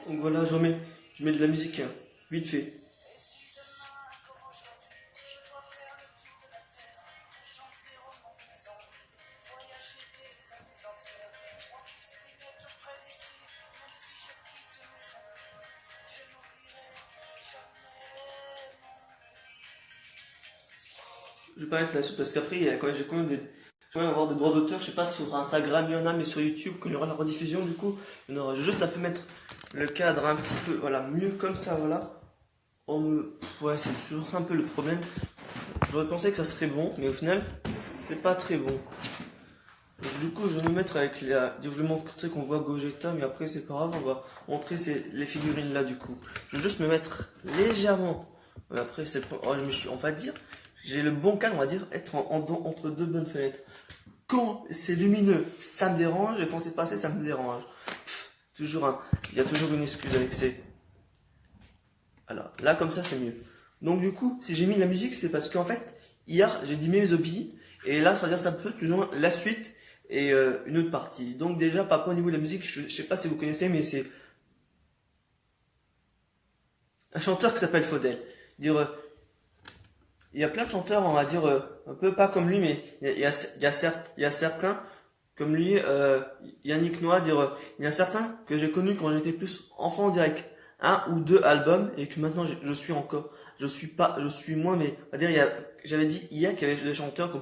Donc voilà, je mets de la musique, hein, vite fait. Je vais pas mettre là-dessus parce qu'après, quand j'ai quand même avoir des droits d'auteur, je sais pas sur Instagram il y en a, mais sur YouTube, quand il y aura la rediffusion, du coup, il y en aura juste à peu mettre le cadre un petit peu, voilà, mieux comme ça, voilà. Ouais, c'est toujours ça un peu le problème. J'aurais pensé que ça serait bon, mais au final, c'est pas très bon. Donc, du coup, je vais me mettre avec je vais montrer qu'on voit Gogeta, mais après, c'est pas grave, on va montrer les figurines là, du coup. Je vais juste me mettre légèrement. Ouais, après, on va dire, j'ai le bon cadre, on va dire, être entre deux bonnes fenêtres. Quand c'est lumineux, ça me dérange, et quand c'est passé, ça me dérange. Il y a toujours une excuse avec ces. Alors, là, comme ça, c'est mieux. Donc, du coup, si j'ai mis de la musique, c'est parce qu'en fait, hier, j'ai dit mes hobbies, et là, ça veut dire ça peut plus ou moins la suite et une autre partie. Donc, déjà, par rapport au niveau de la musique, je sais pas si vous connaissez, mais c'est un chanteur qui s'appelle Faudel. Dire, il y a plein de chanteurs, on va dire, un peu pas comme lui, mais il y a certains, comme lui, Yannick Noah, il y a certains que j'ai connus quand j'étais plus enfant, on dirait un ou deux albums, et que maintenant je suis encore, je suis moins, mais, on va dire, j'avais dit hier qu'il y avait des chanteurs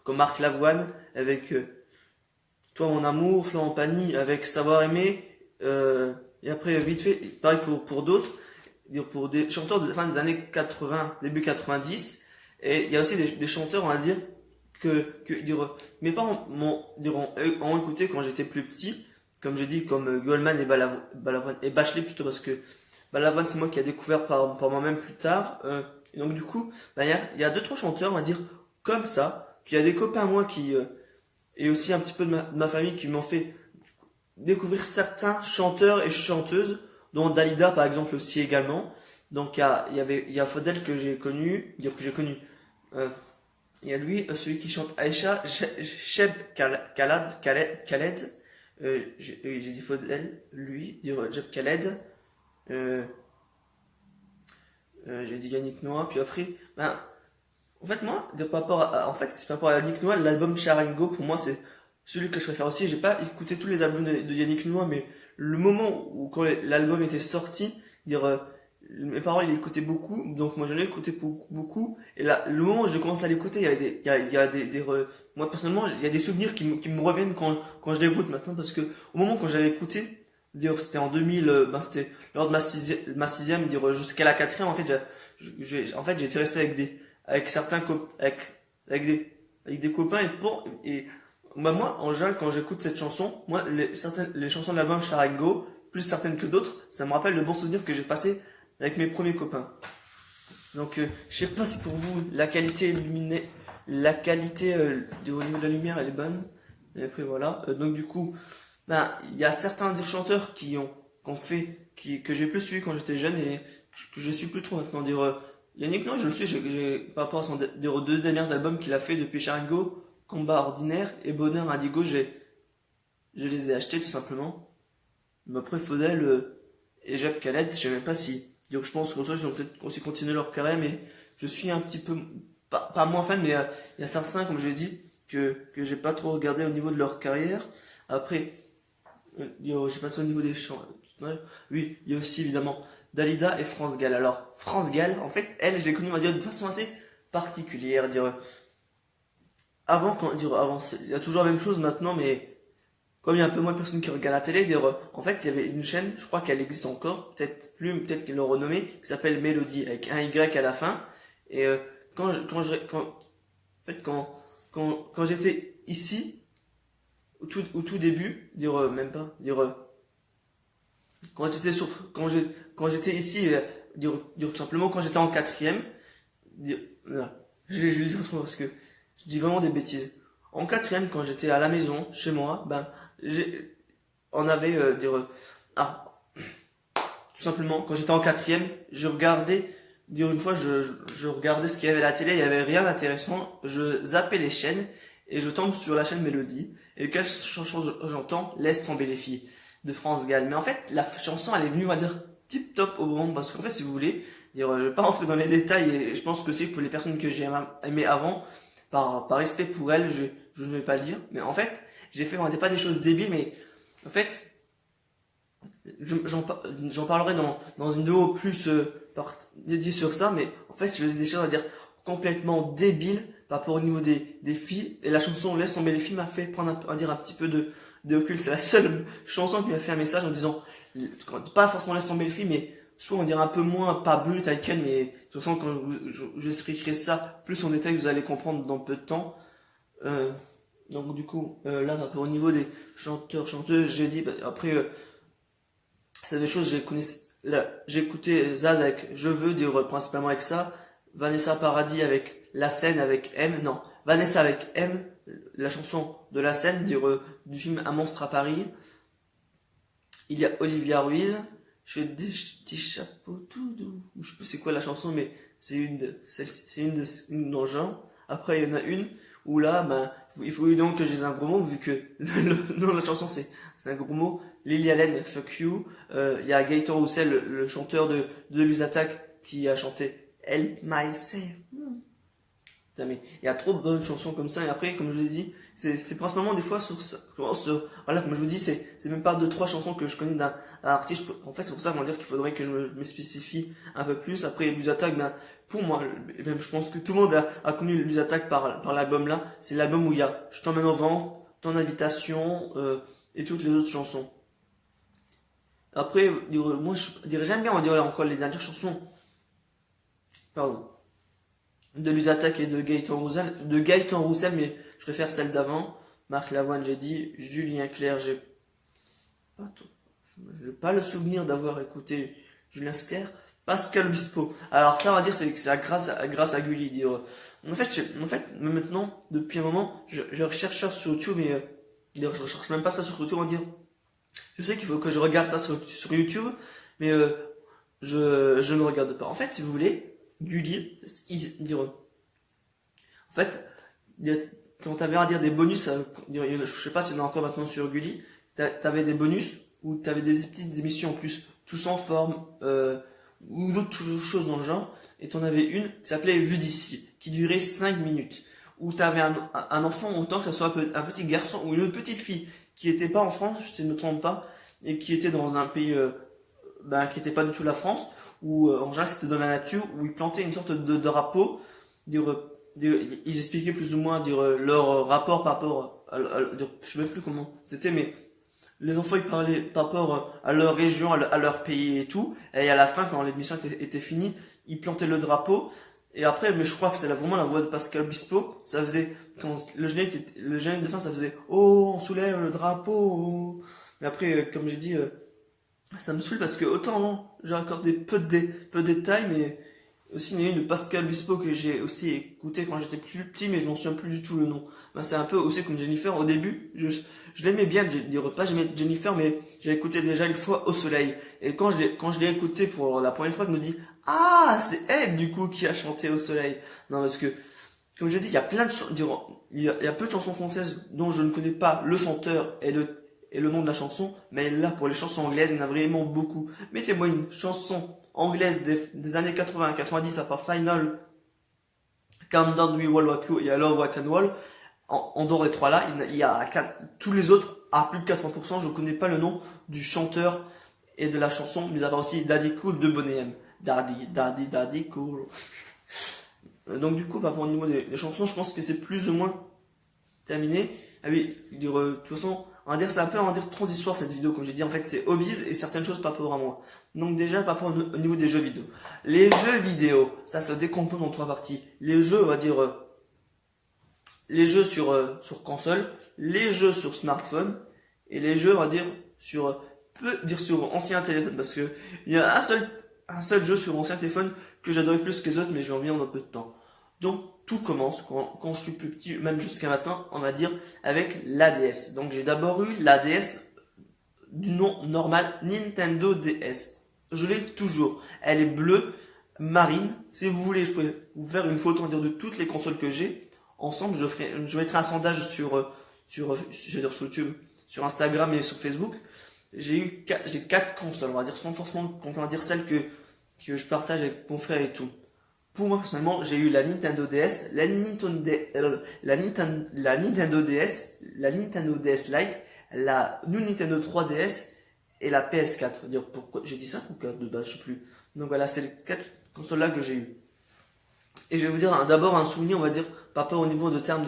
comme Marc Lavoine, avec Toi mon amour, Florent Pagny, avec Savoir aimer, et après, vite fait, pareil pour d'autres, pour des chanteurs de fin des années 80, début 90. Et il y a aussi des chanteurs, on va dire, mes parents ont écouté quand j'étais plus petit, comme j'ai dit, comme Goldman et Balavoine, et Bachelet plutôt, parce que Balavoine, c'est moi qui ai découvert par moi-même plus tard. Et donc, du coup, bah, il y a deux, trois chanteurs, on va dire, comme ça. Puis il y a des copains à moi et aussi un petit peu de ma famille qui m'ont fait découvrir certains chanteurs et chanteuses, dont Dalida par exemple aussi également. Donc il y a Faudel que j'ai connu, euh, il y a lui, celui qui chante Aïcha, Cheb Khaled, j'ai dit Faudel, lui, Cheb Khaled, euh, j'ai dit Yannick Noah, puis après, ben, en fait moi, en fait, c'est par rapport à Yannick Noah, l'album Charango, pour moi c'est celui que je préfère aussi. J'ai pas écouté tous les albums de Yannick Noah, mais le moment où quand l'album était sorti, dire mes parents ils l'écoutaient beaucoup, donc moi je l'ai écouté beaucoup. Et là, le moment où j'ai commencé à l'écouter, il y a moi personnellement, il y a des souvenirs qui me reviennent quand je l'écoute maintenant, parce que au moment quand j'avais écouté, dire c'était en 2000, ben c'était lors de ma sixième, dire jusqu'à la quatrième, en fait, en fait j'étais resté avec certains avec des copains et bah moi, en général, quand j'écoute cette chanson, moi, les chansons de l'album Charango, plus certaines que d'autres, ça me rappelle le bon souvenir que j'ai passé avec mes premiers copains. Donc, je sais pas si pour vous, la qualité au niveau de la lumière, elle est bonne. Et après, voilà. Donc, du coup, ben, il y a certains des chanteurs que j'ai plus suivi quand j'étais jeune et que je suis plus trop maintenant. Yannick Noah, je le suis, par rapport à aux deux derniers albums qu'il a fait depuis Charango, Combat ordinaire et Bonheur Indigo, je les ai achetés tout simplement. Mais après, Faudel et Jeb Khaled, je sais même pas si. Donc, je pense qu'en soi, ils ont peut-être aussi continué leur carrière, mais je suis un petit peu, pas moins fan, mais il y a certains, comme je l'ai dit, que j'ai pas trop regardé au niveau de leur carrière. Après, j'ai passé au niveau des chants. Oui, il y a aussi évidemment Dalida et France Gall. Alors, France Gall, en fait, elle, je l'ai connue, on va dire, de façon assez particulière. Il y a toujours la même chose maintenant, mais comme il y a un peu moins de personnes qui regardent la télé, en fait, il y avait une chaîne, je crois qu'elle existe encore, peut-être plus, peut-être qu'ils l'ont renommée, qui s'appelle Mélodie, avec un Y à la fin. Et en fait, quand j'étais ici, au tout début, même pas, quand j'étais ici, tout simplement quand j'étais en quatrième, voilà. Je vais dire autrement parce que je dis vraiment des bêtises. En quatrième, quand j'étais à la maison, chez moi, ben, on avait, tout simplement, quand j'étais en quatrième, je regardais, une fois, je regardais ce qu'il y avait à la télé, il y avait rien d'intéressant, je zappais les chaînes, et je tombe sur la chaîne Mélodie, et quelle chanson j'entends? Laisse tomber les filles. de France Gall. Mais en fait, la chanson, elle est venue, on va dire, tip top au moment, parce qu'en fait, si vous voulez, je vais pas rentrer dans les détails, et je pense que c'est pour les personnes que j'ai aimées avant, par respect pour elles, je ne vais pas le dire. Mais en fait, j'ai fait, on va dire pas des choses débiles, mais en fait, j'en parlerai dans une vidéo plus dédiée sur ça, mais en fait, je faisais des choses à dire complètement débiles par rapport au niveau des filles. Et la chanson Laisse tomber les filles m'a fait prendre un petit peu de recul. C'est la seule chanson qui m'a fait un message en disant, pas forcément Laisse tomber les filles, mais soit on dirait un peu moins, pas Bull, Taken, mais de toute façon, quand je expliquerai ça plus en détail, vous allez comprendre dans peu de temps. Euh, donc du coup, là, par rapport au niveau des chanteurs, chanteuses, j'ai dit, après, c'est des choses, j'ai écouté Zaz avec Je veux, dire principalement avec ça, Vanessa Paradis avec La Scène avec M, non, Vanessa avec M, la chanson de La Scène, du film Un monstre à Paris. Il y a Olivia Ruiz, je fais des petits chapeaux tout doux, je sais pas c'est quoi la chanson, mais une dans le genre. Après, il y en a une où là, ben, il faut évidemment que j'ai un gros mot, vu que le nom de la chanson c'est un gros mot. Lily Allen, Fuck You. Il y a Gaëtan Roussel, le chanteur de Luz Attack, qui a chanté Help Myself. Putain, mais il y a trop de bonnes chansons comme ça, et après, comme je vous l'ai dit, c'est principalement des fois voilà, comme je vous dis, c'est même pas deux, trois chansons que je connais d'un artiste. En fait, c'est pour ça qu'on va dire qu'il faudrait que je me spécifie un peu plus. Après, Luz Attack, ben, pour moi, même je pense que tout le monde a connu Luz Attack par l'album là. C'est l'album où il y a Je t'emmène au vent, Ton invitation, et toutes les autres chansons. Après, moi, je dirais j'aime bien, on dirait encore les dernières chansons, pardon, de Luz Attack et de Gaëtan Roussel, mais je préfère celle d'avant. Marc Lavoine, j'ai dit, Julien Clerc, j'ai pas le souvenir d'avoir écouté Julien Clerc. Pascal Obispo. Alors ça, on va dire, c'est grâce à Gulli, dire. En fait, maintenant, depuis un moment, je recherche ça sur YouTube, mais je recherche même pas ça sur YouTube, on va dire. Je sais qu'il faut que je regarde ça sur YouTube, mais je ne regarde pas. En fait, si vous voulez, Gulli, en fait, quand t'avais à dire des bonus, je sais pas s'il y en a encore maintenant sur Gulli, t'avais des bonus où t'avais des petites émissions en plus, tous en forme, ou d'autres choses dans le genre, et t'en avais une qui s'appelait Vue d'ici, qui durait 5 minutes, où t'avais un enfant, autant que ça soit un petit garçon ou une petite fille, qui était pas en France, si je ne me trompe pas, et qui était dans un pays qui était pas du tout la France, où en général c'était dans la nature, où ils plantaient une sorte de drapeau, ils expliquaient plus ou moins leur rapport par rapport je sais même plus comment c'était, mais les enfants ils parlaient par rapport à leur région, à leur pays et tout, et à la fin quand l'émission était finie, ils plantaient le drapeau. Et après, mais je crois que c'est vraiment la voix de Pascal Obispo. Ça faisait, quand le générique de fin, ça faisait, oh, on soulève le drapeau. Mais après, comme j'ai dit, ça me saoule parce que autant j'ai accordé peu de détails, mais aussi il y a une de Pascal Obispo que j'ai aussi écouté quand j'étais plus petit, mais je m'en souviens plus du tout le nom. Ben, c'est un peu aussi comme Jennifer. Au début, je l'aimais bien, pas j'aimais Jennifer, mais j'ai écouté déjà une fois Au Soleil. Et quand je l'ai écouté pour la première fois, je me dis, ah, c'est elle du coup qui a chanté Au Soleil. Non, parce que comme je dis, il y a plein de il y a peu de chansons françaises dont je ne connais pas le chanteur et le nom de la chanson, mais là, pour les chansons anglaises, il y en a vraiment beaucoup. Mettez-moi une chanson anglaise des années 80, 90, à part Final, Countdown, We Wall Waku et I Love Rock and Roll. En dehors des trois là, il y a tous les autres, à plus de 80%, je ne connais pas le nom du chanteur et de la chanson, mais à part aussi Daddy Cool de Boney M. Daddy Cool. Donc du coup, par rapport au niveau des chansons, je pense que c'est plus ou moins terminé. Ah oui, de toute façon, on va dire c'est un peu, on va dire, transitoire cette vidéo, comme j'ai dit. En fait, c'est hobbies et certaines choses par rapport à moi. Donc déjà, par rapport au niveau des jeux vidéo. Les jeux vidéo, ça se décompose en trois parties. Les jeux, on va dire, les jeux sur console, les jeux sur smartphone, et les jeux, on va dire, sur ancien téléphone. Parce que il y a un seul jeu sur ancien téléphone que j'adorais plus que les autres, mais je vais en venir dans peu de temps. Donc tout commence quand je suis plus petit, même jusqu'à maintenant, on va dire, avec l'ADS. Donc j'ai d'abord eu l'ADS du nom normal Nintendo DS. Je l'ai toujours. Elle est bleue, marine. Si vous voulez, je peux vous faire une photo, on va dire, de toutes les consoles que j'ai. Ensemble, je mettrai un sondage sur YouTube, sur Instagram et sur Facebook. j'ai quatre consoles, on va dire, sans forcément compter, on va dire celles que je partage avec mon frère et tout. Pour moi, personnellement, j'ai eu la Nintendo DS, la Nintendo DS, la Nintendo DS Lite, la New Nintendo 3DS et la PS4. Dire pourquoi j'ai dit 5 ou 4 de base, je sais plus. Donc voilà, c'est les quatre consoles là que j'ai eu. Et je vais vous dire d'abord un souvenir, on va dire, par rapport au niveau de termes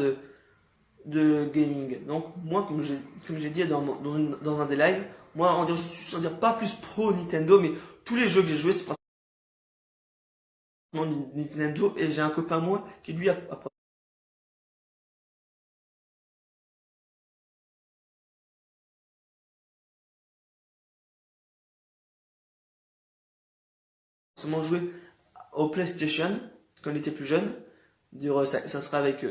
de gaming. Donc moi, comme j'ai dit dans un des lives, moi, on va dire, je suis sans dire pas plus pro Nintendo, mais tous les jeux que j'ai joués, c'est principalement Nintendo. Et j'ai un copain à moi qui lui a forcément joué au PlayStation quand il était plus jeune. Dire, ça sera avec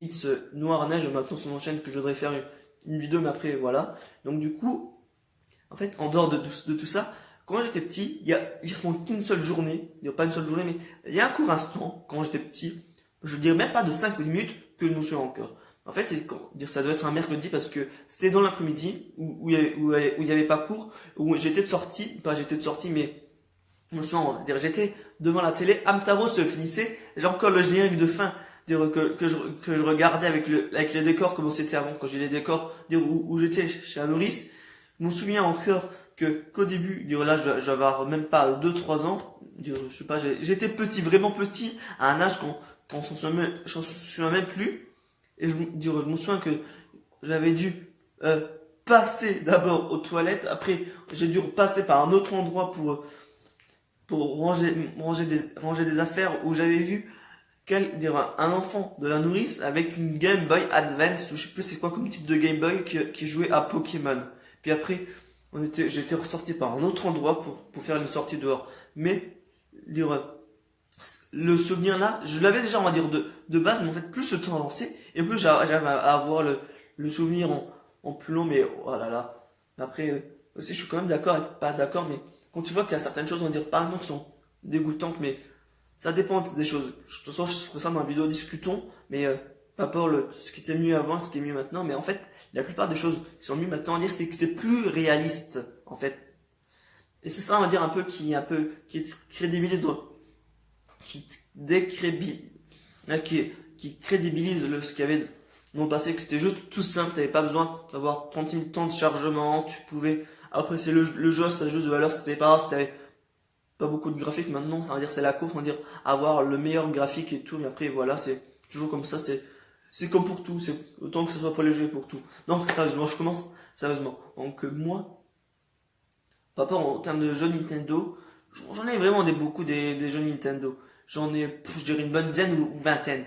It's Noir Neige, maintenant son chaîne que je voudrais faire une vidéo, mais après voilà. Donc du coup, en fait, en dehors de tout ça, quand j'étais petit, il y a seulement qu'une seule journée, il n'y a pas une seule journée, mais il y a un court instant, quand j'étais petit, je dirais même pas de 5 ou 10 minutes, que je me souviens encore. En fait, ça doit être un mercredi parce que c'était dans l'après-midi où il y avait pas cours, où j'étais de sortie, pas j'étais de sortie, mais je me souviens, dire j'étais devant la télé, Hamtaro se finissait, j'ai encore le générique de fin, dire que je regardais avec les décors comme c'était avant, quand j'ai les décors, dire où j'étais chez un nourrice. Je me souviens encore qu'au début, dire là, j'avais même pas 2 3 ans, dire, je sais pas, j'étais petit, vraiment petit, à un âge quand j'en souviens même plus. Et je me souviens que j'avais dû passer d'abord aux toilettes, après j'ai dû repasser par un autre endroit pour ranger des affaires où j'avais vu un enfant de la nourrice avec une Game Boy Advance ou je sais plus c'est quoi comme type de Game Boy qui jouait à Pokémon. Puis après, j'étais ressorti par un autre endroit pour faire une sortie dehors. Mais dire, le souvenir là, je l'avais déjà on va dire de base, mais en fait plus le temps avançait et plus j'avais à avoir le souvenir en plus long. Mais oh là là. Après aussi je suis quand même d'accord et pas d'accord, mais quand tu vois qu'il y a certaines choses on va dire pas non qui sont dégoûtantes, mais ça dépend des choses. De toute façon, je ferai ça dans la vidéo discutons, mais pas pour ce qui était mieux avant, ce qui est mieux maintenant. Mais en fait, la plupart des choses qui sont mieux maintenant à dire, c'est que c'est plus réaliste, en fait. Et c'est ça, on va dire, qui crédibilise, qui décrédibilise, qui crédibilise ce qu'il y avait dans le passé, que c'était juste tout simple, t'avais pas besoin d'avoir 30 000 temps de chargement, tu pouvais apprécier le jeu, ça juste de valeur, c'était pas grave, si t'avais pas beaucoup de graphiques maintenant, ça veut dire c'est la course, on va dire avoir le meilleur graphique et tout, mais après voilà, c'est toujours comme ça, c'est comme pour tout, c'est autant que ce soit pas léger pour tout. Donc sérieusement, je commence sérieusement. Donc moi, par rapport en termes de jeux Nintendo, j'en ai vraiment beaucoup des jeux Nintendo. J'en ai, je dirais une bonne dizaine ou vingtaine.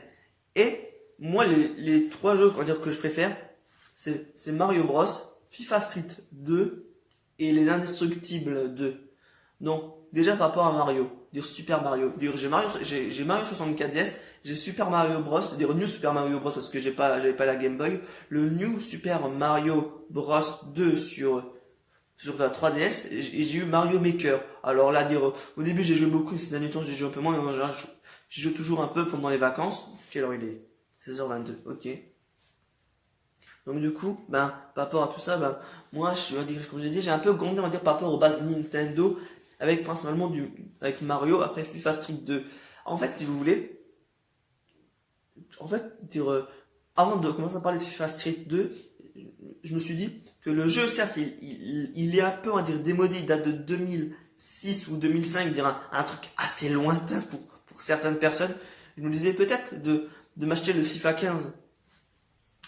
Et moi, les trois jeux, on va dire que je préfère, c'est Mario Bros, FIFA Street 2 et les Indestructibles 2. Donc, déjà par rapport à Mario, dire Super Mario, dire j'ai Mario 64 DS, j'ai Super Mario Bros, dire New Super Mario Bros parce que j'avais pas la Game Boy, le New Super Mario Bros 2 sur la 3DS, et j'ai eu Mario Maker. Alors là, dire au début j'ai joué beaucoup, ces derniers temps j'ai joué un peu moins, mais en général je joue toujours un peu pendant les vacances. Quelle heure il est? 16h22, ok. Donc du coup, par rapport à tout ça, moi, je vais dire, comme j'ai dit, j'ai un peu grandi, on va dire, par rapport aux bases Nintendo, avec principalement avec Mario, après FIFA Street 2. En fait, si vous voulez, en fait, dire, avant de commencer à parler de FIFA Street 2, je me suis dit que le jeu, certes, il est un peu, on va dire, démodé, il date de 2006 ou 2005, dire un truc assez lointain pour certaines personnes. Je me disais peut-être de m'acheter le FIFA 15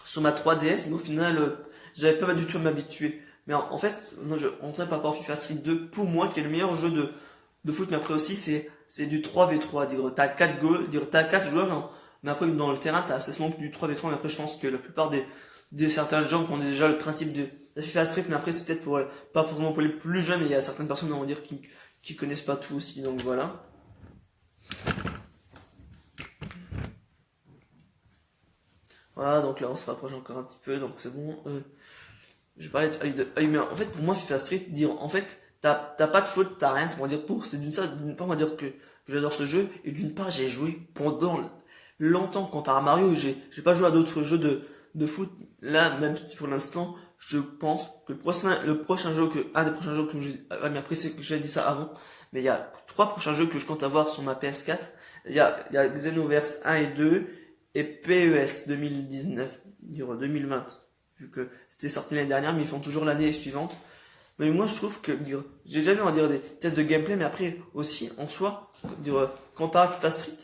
sur ma 3DS, mais au final, j'avais pas du tout à m'habituer. Mais en fait, non, je rentrais par rapport à FIFA Street 2 pour moi, qui est le meilleur jeu de foot, mais après aussi, c'est du 3v3. Dire, t'as 4 goals, dire, t'as 4 joueurs, non. Mais après, dans le terrain, t'as seulement du 3v3, mais après, je pense que la plupart des certains gens qui ont déjà le principe de FIFA Street, mais après, c'est peut-être pas forcément pour les plus jeunes, mais il y a certaines personnes, on va dire, qui connaissent pas tout aussi, donc voilà. Voilà, donc là, on se rapproche encore un petit peu, donc c'est bon. Je vais parler mais en fait, pour moi, FIFA Street, dire, en fait, t'as pas de faute, t'as rien, c'est pour dire pour, c'est d'une part, on va dire que que j'adore ce jeu, et d'une part, j'ai joué pendant longtemps comparé à Mario, j'ai pas joué à d'autres jeux de foot. Là, même si pour l'instant, je pense que le prochain jeu un des prochains jeux que mais après, c'est que j'ai dit ça avant, mais il y a trois prochains jeux que je compte avoir sur ma PS4. Il y a Xenoverse 1 et 2, et PES 2019, dire 2020, vu que c'était sorti l'année dernière, mais ils font toujours l'année suivante. Mais moi, je trouve que, j'ai déjà vu, on va dire, des tests de gameplay, mais après, aussi, en soi, comparé à FIFA Street,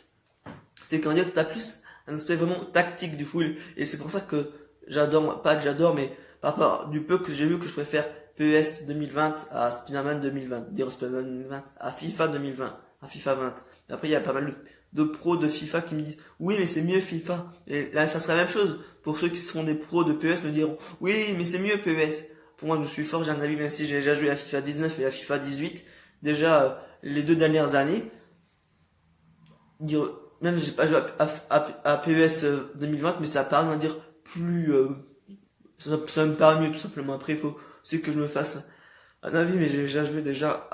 c'est qu'en dire que t'as plus un aspect vraiment tactique du full. Et c'est pour ça que j'adore, pas que j'adore, mais par rapport du peu que j'ai vu que je préfère PES 2020 à Spider-Man 2020, dire Spider-Man 2020 à FIFA 2020, à FIFA 20. Et après, il y a pas mal de pros de FIFA qui me disent, oui, mais c'est mieux FIFA. Et là, ça sera la même chose. Pour ceux qui seront des pros de PES me diront, oui, mais c'est mieux PES. Pour moi, je suis fort, j'ai un avis, même si j'ai déjà joué à FIFA 19 et à FIFA 18. Déjà, les 2 dernières années, dire, même j'ai pas joué à PES 2020, mais ça paraît, on va dire, plus, ça me paraît mieux, tout simplement. Après, il faut aussi que je me fasse un avis, mais j'ai déjà joué déjà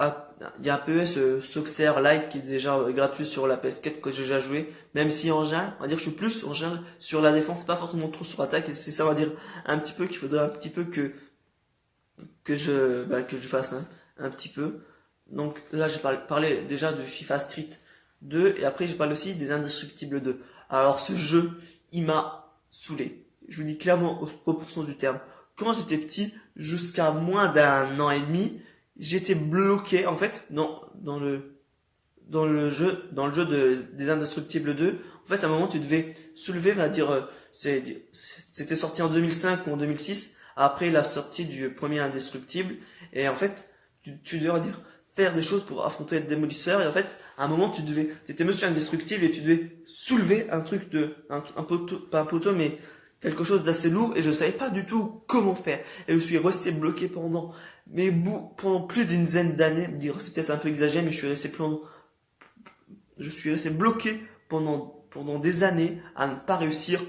il y a un PES Soxer Like qui est déjà gratuit sur la PS4 que j'ai déjà joué, même si en général, on va dire que je suis plus en général sur la défense, pas forcément trop sur l'attaque, et c'est ça, on va dire, un petit peu qu'il faudrait un petit peu que je fasse un petit peu. Donc là, j'ai parlé déjà de FIFA Street 2 et après j'ai parlé aussi des Indestructibles 2. Alors ce jeu, il m'a saoulé. Je vous dis clairement aux proportions du terme. Quand j'étais petit, jusqu'à moins d'un an et demi, j'étais bloqué en fait dans le jeu des Indestructibles 2. En fait, à un moment, tu devais soulever, on va dire, c'était sorti en 2005 ou en 2006, après la sortie du premier Indestructible. Et en fait, tu devais, on va dire, faire des choses pour affronter le démolisseur. Et en fait, à un moment, t'étais Monsieur Indestructible et tu devais soulever un truc un poteau, pas un poteau, mais quelque chose d'assez lourd. Et je savais pas du tout comment faire. Et je suis resté bloqué pendant plus d'une dizaine d'années. Dire, c'est peut-être un peu exagéré, mais je suis resté bloqué pendant des années à ne pas réussir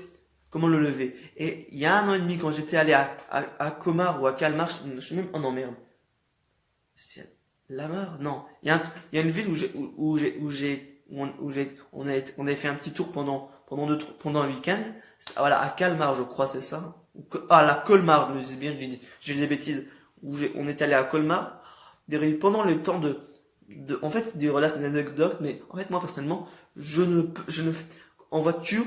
comment le lever. Et il y a un an et demi, quand j'étais allé à Colmar ou à Calmar, je suis même, oh non merde, c'est Lamar? Non, il y a une ville on avait fait un petit tour pendant un week-end. Voilà, à Calmar, je crois, c'est ça. La Colmar, je me dis bien, j'ai des bêtises. On est allé à Colmar, pendant le temps en fait, là, c'est une anecdote, mais en fait, moi, personnellement, en voiture,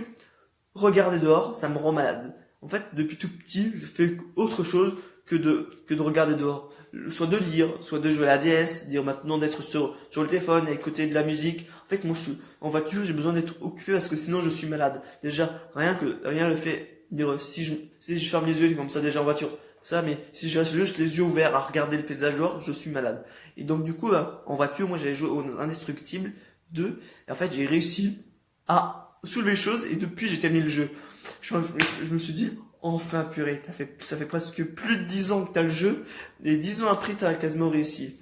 regarder dehors, ça me rend malade. En fait, depuis tout petit, je fais autre chose que de regarder dehors. Soit de lire, soit de jouer à la DS, dire maintenant d'être sur le téléphone, écouter de la musique. En fait, moi, je suis en voiture, j'ai besoin d'être occupé parce que sinon je suis malade. Déjà, rien le fait, dire, si je ferme les yeux comme ça déjà en voiture, ça, mais si je reste juste les yeux ouverts à regarder le paysage dehors, je suis malade. Et donc, du coup, en voiture, moi, j'avais joué aux Indestructibles 2, et en fait, j'ai réussi à soulever les choses, et depuis, j'ai terminé le jeu. Je me suis dit, enfin purée, ça fait presque plus de 10 ans que t'as le jeu, et 10 ans après, t'as quasiment réussi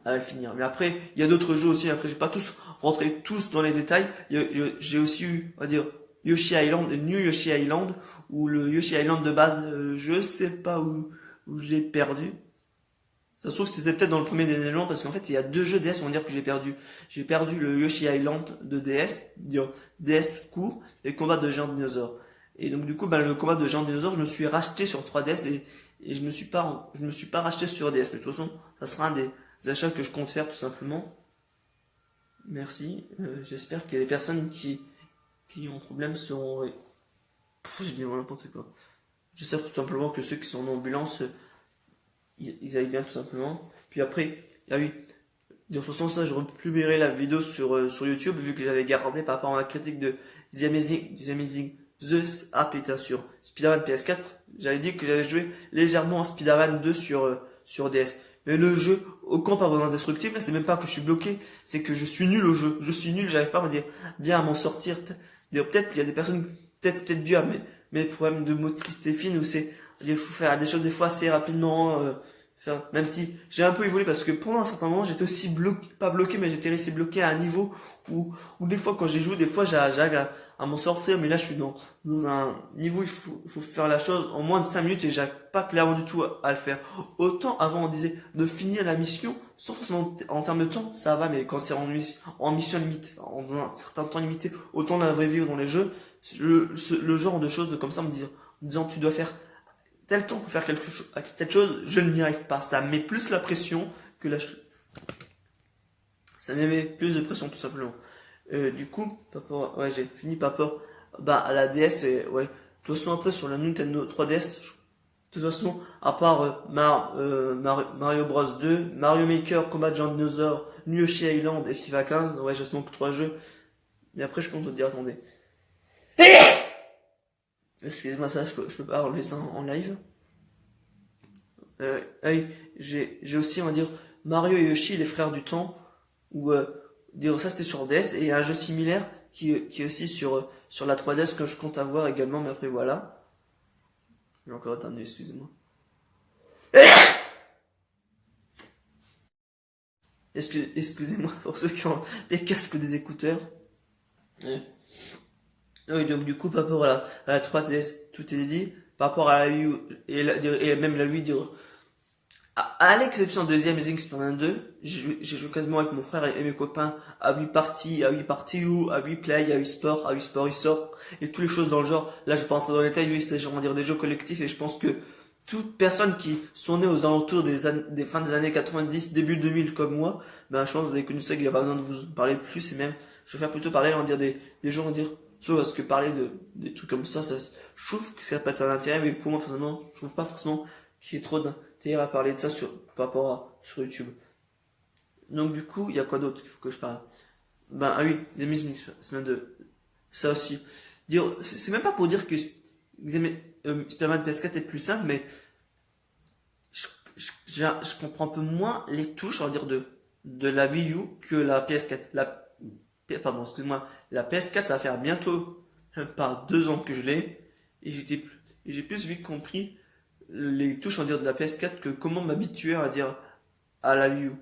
à le finir. Mais après, il y a d'autres jeux aussi, après, je vais pas rentrer tous dans les détails. J'ai aussi eu, on va dire, Yoshi Island, New Yoshi Island, ou le Yoshi Island de base, je sais pas où je l'ai perdu. Ça se trouve c'était peut-être dans le premier des Nederlands parce qu'en fait il y a deux jeux DS on va dire que j'ai perdu. J'ai perdu le Yoshi Island de DS, dire DS tout court, et le combat de géants dinosaures. Et donc du coup le combat de géants dinosaures je me suis racheté sur 3DS et je me suis pas racheté sur DS. Mais de toute façon ça sera un des achats que je compte faire tout simplement. Merci. J'espère qu'il y a des personnes qui ont problème seront... J'ai dit n'importe quoi. J'espère tout simplement que ceux qui sont en ambulance ils aillent bien tout simplement. Puis après, ah oui, de toute façon ça je republierai la vidéo sur YouTube vu que j'avais gardé par rapport à ma critique de The Amazing putain, sur Spider-Man PS4. J'avais dit que j'avais joué légèrement à Spider-Man 2 sur DS. Mais le jeu, au camp par indestructible, là c'est même pas que je suis bloqué, c'est que je suis nul au jeu. Je suis nul, j'arrive pas à me dire bien à m'en sortir. Peut-être il y a des personnes, peut-être dû à mes problèmes de motricité fine où il faut faire des choses des fois assez rapidement. même si j'ai un peu évolué parce que pendant un certain moment j'étais aussi bloqué, pas bloqué, mais j'étais resté bloqué à un niveau où des fois quand j'ai joué, des fois j'arrive à m'en sortir, mais là je suis dans un niveau où il faut faire la chose en moins de 5 minutes et j'arrive pas clairement du tout à le faire. Autant avant on disait de finir la mission, sans forcément en termes de temps, ça va, mais quand c'est en mission limite, en un certain temps limité, autant dans la vraie vie ou dans les jeux, le genre de choses comme ça me disant tu dois faire tel temps pour faire quelque chose, telle chose, je n'y arrive pas. Ça me met plus la pression que ça me met plus de pression tout simplement. Du coup, ouais, j'ai fini par rapport, à la DS et ouais. De toute façon après sur la Nintendo 3DS, de toute façon, à part Mario Bros 2, Mario Maker, Combat Genre Dinosaur, Yoshi Island et FIFA 15, ouais, je manque 3 jeux. Mais après je compte te dire, attendez. Excusez-moi ça, je peux pas enlever ça en live. Oui, j'ai aussi, on va dire, Mario et Yoshi, les frères du temps, où, dire ça c'était sur DS, et un jeu similaire qui est aussi sur la 3DS que je compte avoir également, mais après voilà. J'ai encore attendu, excusez-moi. Excusez-moi pour ceux qui ont des casques ou des écouteurs. Ouais. Oui, donc du coup, par rapport à la 3DS, tout est dit. Par rapport à la Wii U, et même la Wii U, à l'exception de The Amazing Spider-Man 2, j'ai joué quasiment avec mon frère et mes copains à Wii Party, à Wii Party U, à Wii Play, à Wii Sport, à Wii Sport Resort, et toutes les choses dans le genre. Là, je vais pas rentrer dans les détails, oui, c'est genre, on va dire des jeux collectifs, et je pense que toute personne qui sont nées aux alentours des fins des années 90, début 2000 comme moi, je pense que vous avez connu ça, qu'il n'y a pas besoin de vous parler plus, et même, je vais faire plutôt parler, on va dire, des jeux, on va dire, soit parce que parler des trucs comme ça, je trouve que ça peut être un intérêt, mais pour moi, personnellement, je trouve pas forcément qu'il y ait trop d'intérêt à parler de ça par rapport sur YouTube. Donc, du coup, il y a quoi d'autre qu'il faut que je parle? Ah oui, des mises semaine de ça aussi. C'est même pas pour dire que Spider-Man PS4 est plus simple, mais je comprends un peu moins les touches, on va dire, de la Wii U que la PS4. Pardon, excuse-moi. La PS4, ça va faire bientôt pas 2 ans que je l'ai. Et j'ai plus vite compris les touches, on va dire, de la PS4 que comment m'habituer, on va dire, à la Wii U.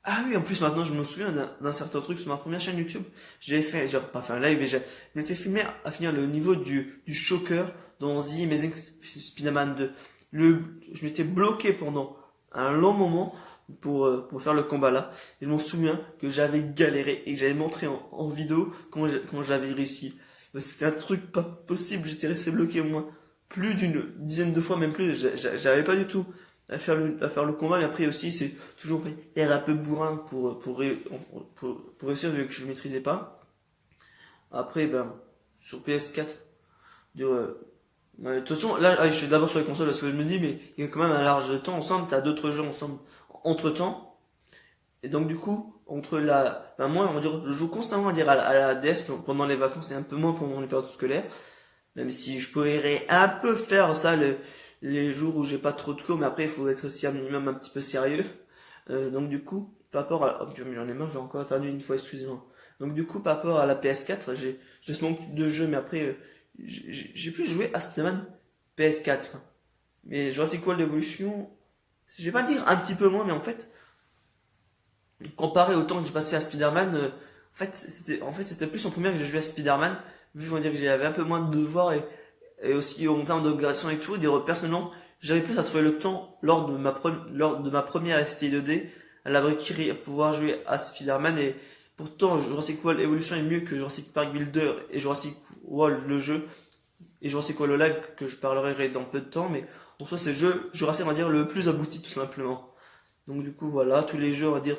Ah oui, en plus maintenant je me souviens d'un certain truc sur ma première chaîne YouTube. J'avais fait, genre pas fait un live, mais je m'étais filmé à finir le niveau du Shocker dans The Amazing Spider-Man 2. Je m'étais bloqué pendant un long moment pour faire le combat là. Et je m'en souviens que j'avais galéré et que j'avais montré en vidéo comment j'avais réussi. C'était un truc pas possible, j'étais resté bloqué au moins plus d'une dizaine de fois, même plus. J'avais pas du tout à faire le combat, mais après aussi c'est toujours être un peu bourrin pour réussir vu que je ne maîtrisais pas. Après sur PS4, de toute façon là je suis d'abord sur les consoles parce que je me dis mais il y a quand même un large de temps ensemble, t'as d'autres jeux ensemble entre temps, et donc du coup entre moi on va dire je joue constamment à la DS pendant les vacances et un peu moins pendant les périodes scolaires, même si je pourrais un peu faire ça les jours où j'ai pas trop de cours, mais après il faut être aussi un minimum un petit peu sérieux. Donc du coup, par rapport à... Oh, j'en ai marre, j'ai encore attendu une fois, excusez-moi. Donc du coup, par rapport à la PS4, j'ai ce manque de jeu, mais après, j'ai plus joué à Spider-Man PS4. Mais Jurassic World Evolution, je vais pas dire un petit peu moins, mais en fait, comparé au temps que j'ai passé à Spider-Man, c'était plus en première que j'ai joué à Spider-Man, vu qu'on dire que j'avais un peu moins de devoirs et aussi en termes d'organisation et tout. Personnellement, j'avais plus à trouver le temps lors de ma première STI 2D à la briquerie à pouvoir jouer à Spider-Man, et pourtant Jurassic World Evolution est mieux que Jurassic Park Builder et Jurassic World le jeu et Jurassic World Live que je parlerai dans peu de temps, mais en soi c'est le jeu Jurassic, on va dire, le plus abouti tout simplement. Donc du coup voilà, tous les jeux on va dire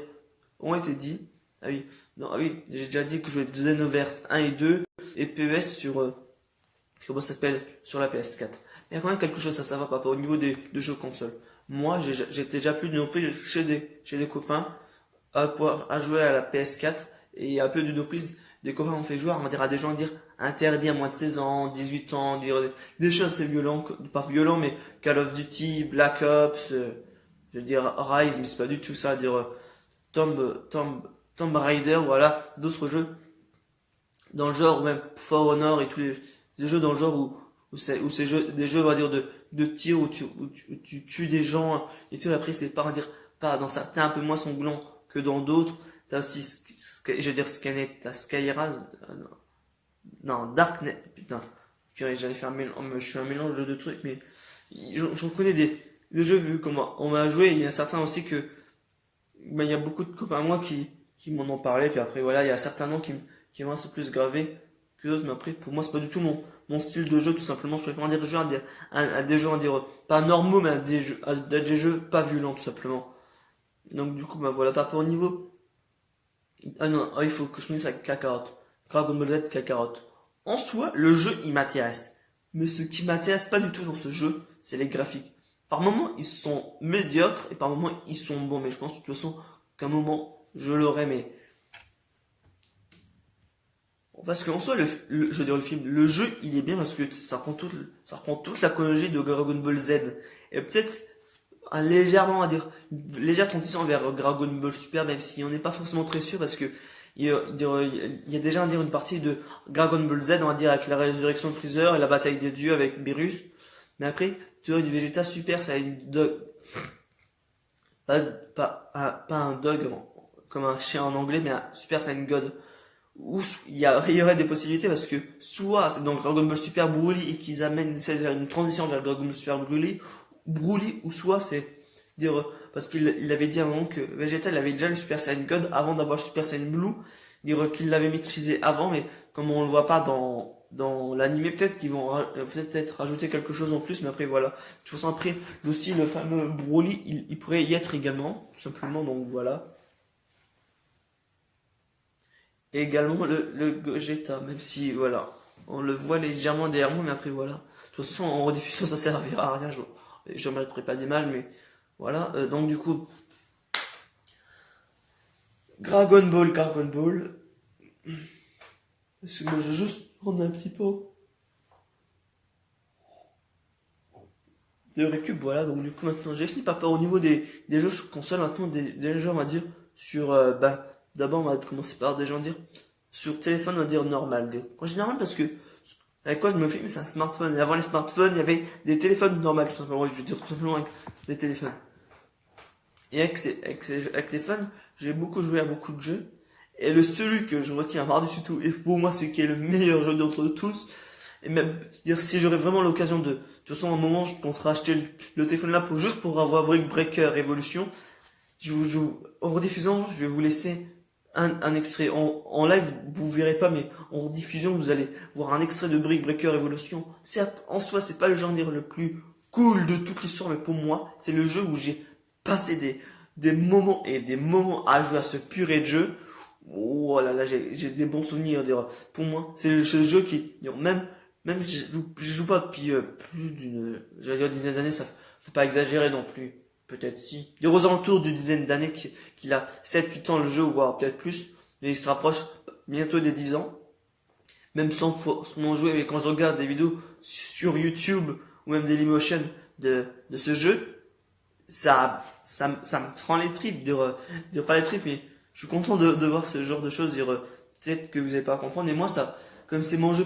ont été dit. Ah oui, non, ah oui, j'ai déjà dit que je jouais Xenoverse 1 et 2 et PES comment ça s'appelle, sur la PS4. Il y a quand même quelque chose à savoir par rapport au niveau de jeux console. Moi, j'étais déjà plus d'une reprise chez des copains à jouer à la PS4, et à peu d'une reprise, des copains ont fait jouer, on va dire, à des gens dire interdits à moins de 16 ans, 18 ans, dire des choses assez violentes, pas violents, mais Call of Duty, Black Ops, je veux dire Rise, mais c'est pas du tout ça, dire Tomb Raider, voilà, d'autres jeux dans le genre, ou même For Honor et tous les jeux dans le genre où des jeux, on va dire, de tir où tu tues des gens et tout. Après, c'est pas, dire, pas dans certains un peu moins sanglants que dans d'autres. T'as aussi, je veux dire, Skynet, t'as Skyraz, non, Darknet, putain. Purée, j'allais faire un mélange, je suis un mélange de trucs, mais j'en connais des jeux vu comment on m'a joué. Il y a certains aussi que, ben, il y a beaucoup de copains à moi qui m'en ont parlé, puis après, voilà, il y a certains noms qui vont un peu plus gravés que d'autres, mais après, pour moi, c'est pas du tout mon style de jeu, tout simplement. Je préfère dire jeu à des jeux, à dire, pas normaux, mais à des jeux pas violents, tout simplement. Donc, du coup, ben voilà, pas pour niveau. Ah non, il faut que je finisse avec Kakarot. Dragon Ball Z Kakarot. En soi, le jeu, il m'intéresse. Mais ce qui m'intéresse pas du tout dans ce jeu, c'est les graphiques. Par moments, ils sont médiocres et par moments, ils sont bons. Mais je pense de toute façon qu'à un moment, je l'aurai. Mais parce qu'en soi, je veux dire le film, le jeu, il est bien parce que ça reprend toute la chronologie de Dragon Ball Z. Et peut-être un légèrement, à dire, une légère transition vers Dragon Ball Super, même si on n'est pas forcément très sûr parce que il y a déjà, une partie de Dragon Ball Z, on va dire, avec la résurrection de Freezer et la bataille des dieux avec Beerus. Mais après, tu aurais du Vegeta Super, ça a une dog, pas un dog comme un chien en anglais, mais un Super Saiyan God. Où il y aurait des possibilités parce que soit c'est dans Dragon Ball Super Broly et qu'ils amènent une transition vers Dragon Ball Super Broly, ou soit c'est dire, parce qu'il avait dit à un moment que Vegeta il avait déjà le Super Saiyan God avant d'avoir le Super Saiyan Blue, dire qu'il l'avait maîtrisé avant, mais comme on le voit pas dans l'animé, peut-être qu'ils vont peut-être rajouter quelque chose en plus, mais après voilà. De toute façon après aussi le fameux Broly il pourrait y être également, tout simplement, donc voilà. Et également le Gogeta, même si voilà, on le voit légèrement derrière moi, mais après voilà. De toute façon, en rediffusion, ça servira à rien. Je ne mettrai pas d'image, mais voilà. Donc du coup, Dragon Ball. Parce que moi, je vais juste prendre un petit peu de récup, voilà. Donc du coup, maintenant, j'ai fini par rapport au niveau des jeux sur console. Maintenant, des jeux, on va dire, sur, d'abord, on va commencer par des gens dire, sur téléphone, on va dire normal. Quand je dis normal, parce que avec quoi je me filme, c'est un smartphone. Et avant les smartphones, il y avait des téléphones normaux, tout simplement. Je veux dire tout simplement avec des téléphones. Et avec les téléphones, j'ai beaucoup joué à beaucoup de jeux. Et celui que je retiens par-dessus tout, et pour moi, celui qui est le meilleur jeu d'entre tous, et même, dire, si j'aurais vraiment l'occasion de toute façon, à un moment, je compterai acheter le téléphone là juste pour avoir Brick Breaker Evolution. En rediffusant, je vais vous laisser un extrait. En live, vous verrez pas, mais en rediffusion, vous allez voir un extrait de Brick Breaker Evolution. Certes, en soi, c'est pas le genre dire le plus cool de toute l'histoire, mais pour moi, c'est le jeu où j'ai passé des moments et des moments à jouer à ce purée de jeu. Oh là là, j'ai des bons souvenirs. Dire. Pour moi, c'est le jeu qui, même si je joue pas depuis plus j'allais dire une dizaine d'années, ça faut pas exagérer non plus. Peut-être si. Il y a aux alentours d'une dizaine d'années qu'il a 7-8 ans le jeu, voire peut-être plus. Mais il se rapproche bientôt des 10 ans. Même sans forcément jouer, mais quand je regarde des vidéos sur YouTube ou même Dailymotion de ce jeu, ça me prend les tripes, dire pas les tripes, mais je suis content de voir ce genre de choses, dire peut-être que vous n'allez pas à comprendre, mais moi ça, comme c'est mon jeu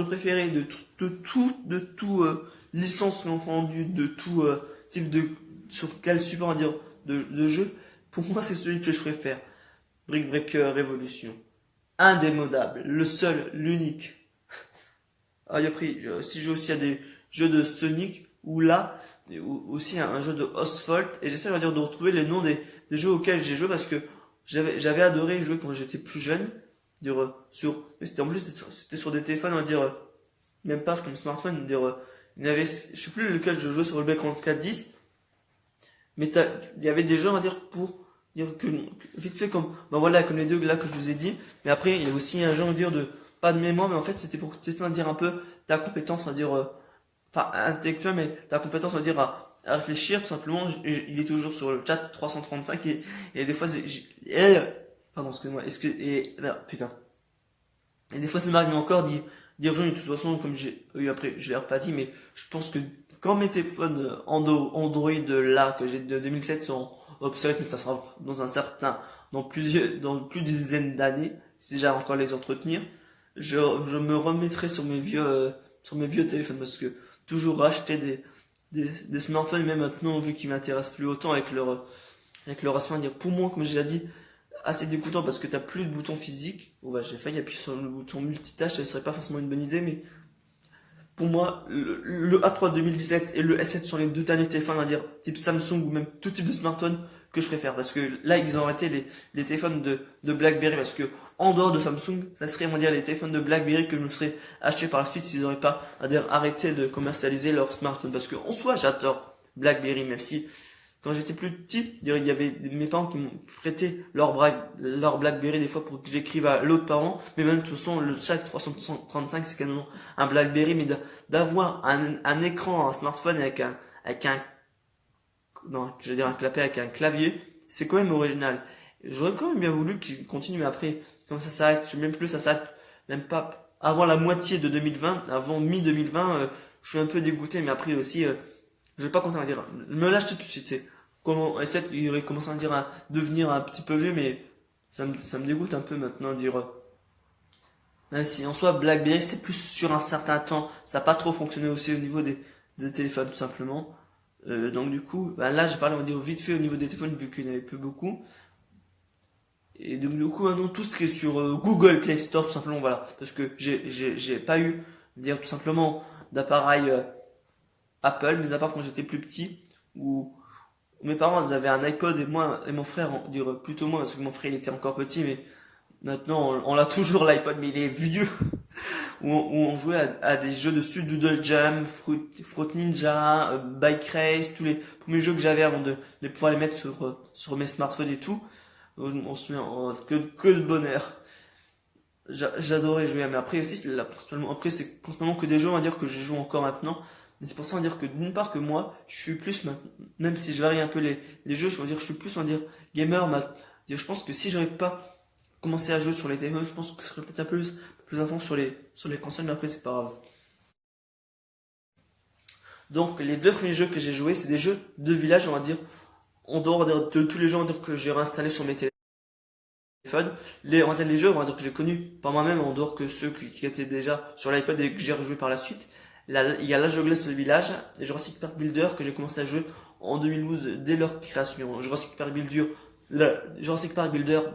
préféré de tout licence confondue, de tout type de sur quel support à dire de jeu, pour moi c'est celui que je préfère. Brick Breaker Revolution. Indémodable, le seul, l'unique. Ah, il a pris, si je joue aussi à des jeux de Sonic, ou là, ou aussi un jeu de Asphalt, et j'essaie de retrouver les noms des jeux auxquels j'ai joué parce que j'avais adoré jouer quand j'étais plus jeune, dire, mais c'était en plus, c'était sur des téléphones, on va dire, même pas comme smartphone, dire, il y avait, je sais plus lequel je jouais sur le B4410, mais il y avait des jeux, on va dire, pour dire vite fait comme, ben voilà, comme les deux là que je vous ai dit, mais après, il y a aussi un jeu, on va dire, pas de mémoire, mais en fait, c'était pour tester, on va dire, un peu ta compétence, on va dire, pas intellectuelle, mais ta compétence, on va dire, à réfléchir, tout simplement. Il est toujours sur le chat 335 et des fois, pardon, excusez-moi, là, putain. Et des fois, ça m'arrive encore dire de toute façon, comme j'ai eu après, je l'ai pas dit, mais je pense que quand mes téléphones Android là, que j'ai de 2007 sont obsolètes, mais ça sera dans plus d'une dizaine d'années, si j'ai encore les entretenir, je me remettrai sur mes vieux téléphones parce que toujours racheter des smartphones, même maintenant, vu qu'ils m'intéressent plus autant avec leur aspect, dire, pour moi, comme j'ai déjà dit, assez dégoûtant parce que t'as plus de bouton physique. Bon, bah, j'ai failli appuyer sur le bouton multitâche, ce serait pas forcément une bonne idée, mais pour moi, le A3 2017 et le S7 sont les deux derniers téléphones, on va dire, type Samsung ou même tout type de smartphone que je préfère. Parce que là, ils ont arrêté les téléphones de BlackBerry. Parce que, en dehors de Samsung, ça serait, on va dire, les téléphones de BlackBerry que je me serais acheté par la suite s'ils n'auraient pas, on va dire, arrêté de commercialiser leurs smartphones. Parce que, en soi, j'adore BlackBerry, même si quand j'étais plus petit, il y avait mes parents qui m'ont prêté leur BlackBerry des fois pour que j'écrive à l'autre parent. Mais même, de toute façon, le chat 335, c'est quand même un BlackBerry. Mais d'avoir un écran, un smartphone avec un, non, je veux dire un clapet avec un clavier, c'est quand même original. J'aurais quand même bien voulu qu'il continue, mais après, comme ça s'arrête, je sais même plus, ça s'arrête même pas avant la moitié de 2020, avant mi-2020, je suis un peu dégoûté, mais après aussi, je vais pas continuer à dire, me lâche tout de suite, c'est comment, S7, il aurait commencé à dire à devenir un petit peu vieux, mais ça me dégoûte un peu maintenant de dire, même si en soi, BlackBerry, c'était plus sur un certain temps, ça n'a pas trop fonctionné aussi au niveau des téléphones, tout simplement. Donc du coup, bah, là, j'ai parlé, on va dire, vite fait au niveau des téléphones, vu qu'il n'y en avait plus beaucoup. Et donc du coup, maintenant, tout ce qui est sur Google Play Store, tout simplement, voilà. Parce que j'ai pas eu, dire tout simplement, d'appareil Apple, mais à part quand j'étais plus petit, où mes parents ils avaient un iPod et moi et mon frère, on dirait plutôt moi, parce que mon frère il était encore petit, mais maintenant on a toujours l'iPod, mais il est vieux, où on jouait à des jeux dessus, Doodle Jam, Fruit Ninja, Bike Race, tous les premiers jeux que j'avais avant de pouvoir les mettre sur mes smartphones et tout. On se met que de bonheur. J'adorais jouer, mais après aussi, après c'est principalement que des jeux, on va dire, que je joue encore maintenant. Et c'est pour ça, on va dire que d'une part que moi, je suis plus, même si je varie un peu les jeux, je veux dire, je suis plus, on va dire, gamer. Je pense que si j'aurais pas commencé à jouer sur les téléphones, je pense que je serais peut-être un peu plus à fond sur les consoles, mais après, c'est pas grave. Donc, les deux premiers jeux que j'ai joués, c'est des jeux de village, on va dire, en dehors de tous les jeux, on va dire, que j'ai réinstallés sur mes téléphones. On va dire, les jeux, on va dire, que j'ai connus par moi-même, en dehors que ceux qui étaient déjà sur l'iPod et que j'ai rejoué par la suite. Là, il y a l'âge de glace de village et Jurassic Park Builder que j'ai commencé à jouer en 2012 dès leur création. Jurassic Park Builder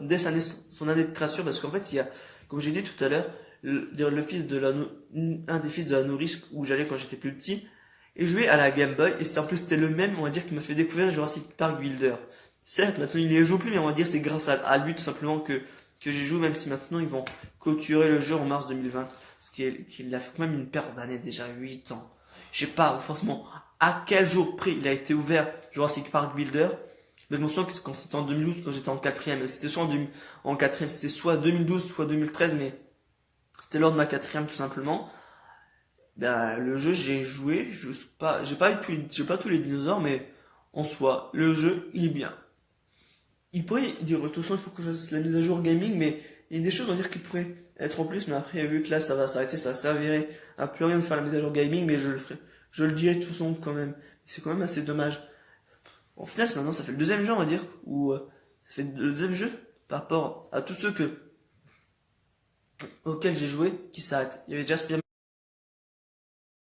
dès son année de création parce qu'en fait, il y a, comme j'ai dit tout à l'heure, le fils de un des fils de la nourrice où j'allais quand j'étais plus petit et jouer à la Game Boy et c'était en plus c'était le même, on va dire, qui m'a fait découvrir Jurassic Park Builder. Certes, maintenant il n'y joue plus, mais on va dire c'est grâce à lui tout simplement que j'y joue, même si maintenant ils vont clôturer le jeu en mars 2020. Qu'il a fait quand même une paire d'années, déjà 8 ans. Je sais pas forcément à quel jour près il a été ouvert Jurassic Park Builder. Mais je me souviens que quand c'était en 2012, quand j'étais en quatrième, c'était soit en quatrième, c'était soit 2012, soit 2013, mais c'était lors de ma quatrième tout simplement. Ben, le jeu, j'ai joué, j'ai pas tous les dinosaures, mais en soi, le jeu, il est bien. Il pourrait dire, de toute façon, il faut que je fasse la mise à jour gaming, mais il y a des choses, on va dire, qui pourraient être en plus, mais après, vu que là, ça va s'arrêter, ça s'avérer à plus rien de faire la mise à jour gaming, mais je le ferai. Je le dirai de toute façon, quand même. C'est quand même assez dommage. Au final, non, ça fait le deuxième jeu, on va dire, ou ça fait le deuxième jeu par rapport à tous ceux auxquels j'ai joué qui s'arrêtent. Il y avait déjà Spider-Man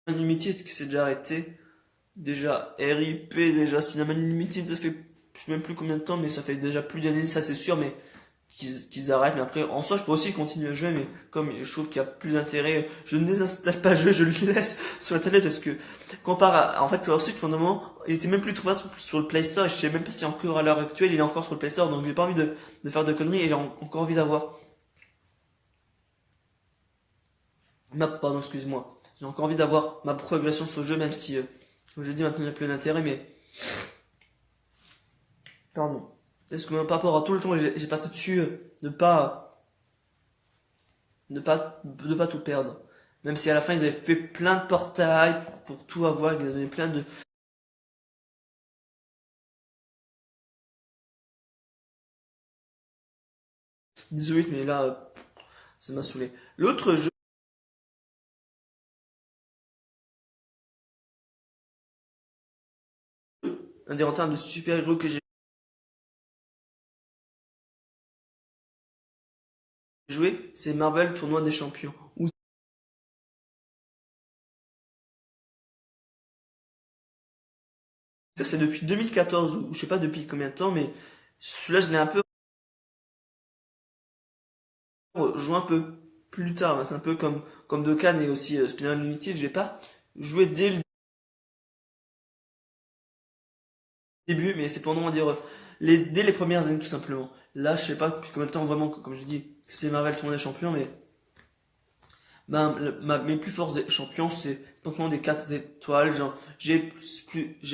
Unlimited qui s'est déjà arrêté. Déjà, RIP, déjà Spider-Man Unlimited, ça fait, je sais même plus combien de temps, mais ça fait déjà plus d'années, ça c'est sûr, mais qu'ils arrêtent. Mais après, en soi, je peux aussi continuer à jouer, mais comme je trouve qu'il y a plus d'intérêt, je ne désinstalle pas le jeu, je le laisse sur internet parce que, en fait, ensuite, pendant un moment, il était même plus trouvable sur le Play Store et je sais même pas si encore à l'heure actuelle il est encore sur le Play Store, donc j'ai pas envie de faire de conneries et j'ai encore envie d'avoir pardon, excuse-moi. J'ai encore envie d'avoir ma progression sur le jeu, même si, comme je dis, maintenant il n'y a plus d'intérêt, mais, pardon. Est-ce que par rapport à tout le temps que j'ai passé dessus, de pas tout perdre. Même si à la fin ils avaient fait plein de portails pour tout avoir, ils avaient donné plein de 18, mais là, ça m'a saoulé. L'autre jeu, un des en termes de super-héros que j'ai joué, c'est Marvel Tournoi des Champions. Où Ça, c'est depuis 2014, ou je sais pas depuis combien de temps, mais celui-là, je l'ai un peu joué un peu plus tard, hein. C'est un peu comme Dokkan et aussi Spinner Unlimited, j'ai pas joué dès le début, mais c'est pendant, on va dire, dès les premières années, tout simplement. Là, je sais pas depuis combien de temps, vraiment, comme je dis, c'est Marvel Tournoi des Champions, mais ben, mes plus forts champions, c'est simplement des 4 étoiles. Genre, j'ai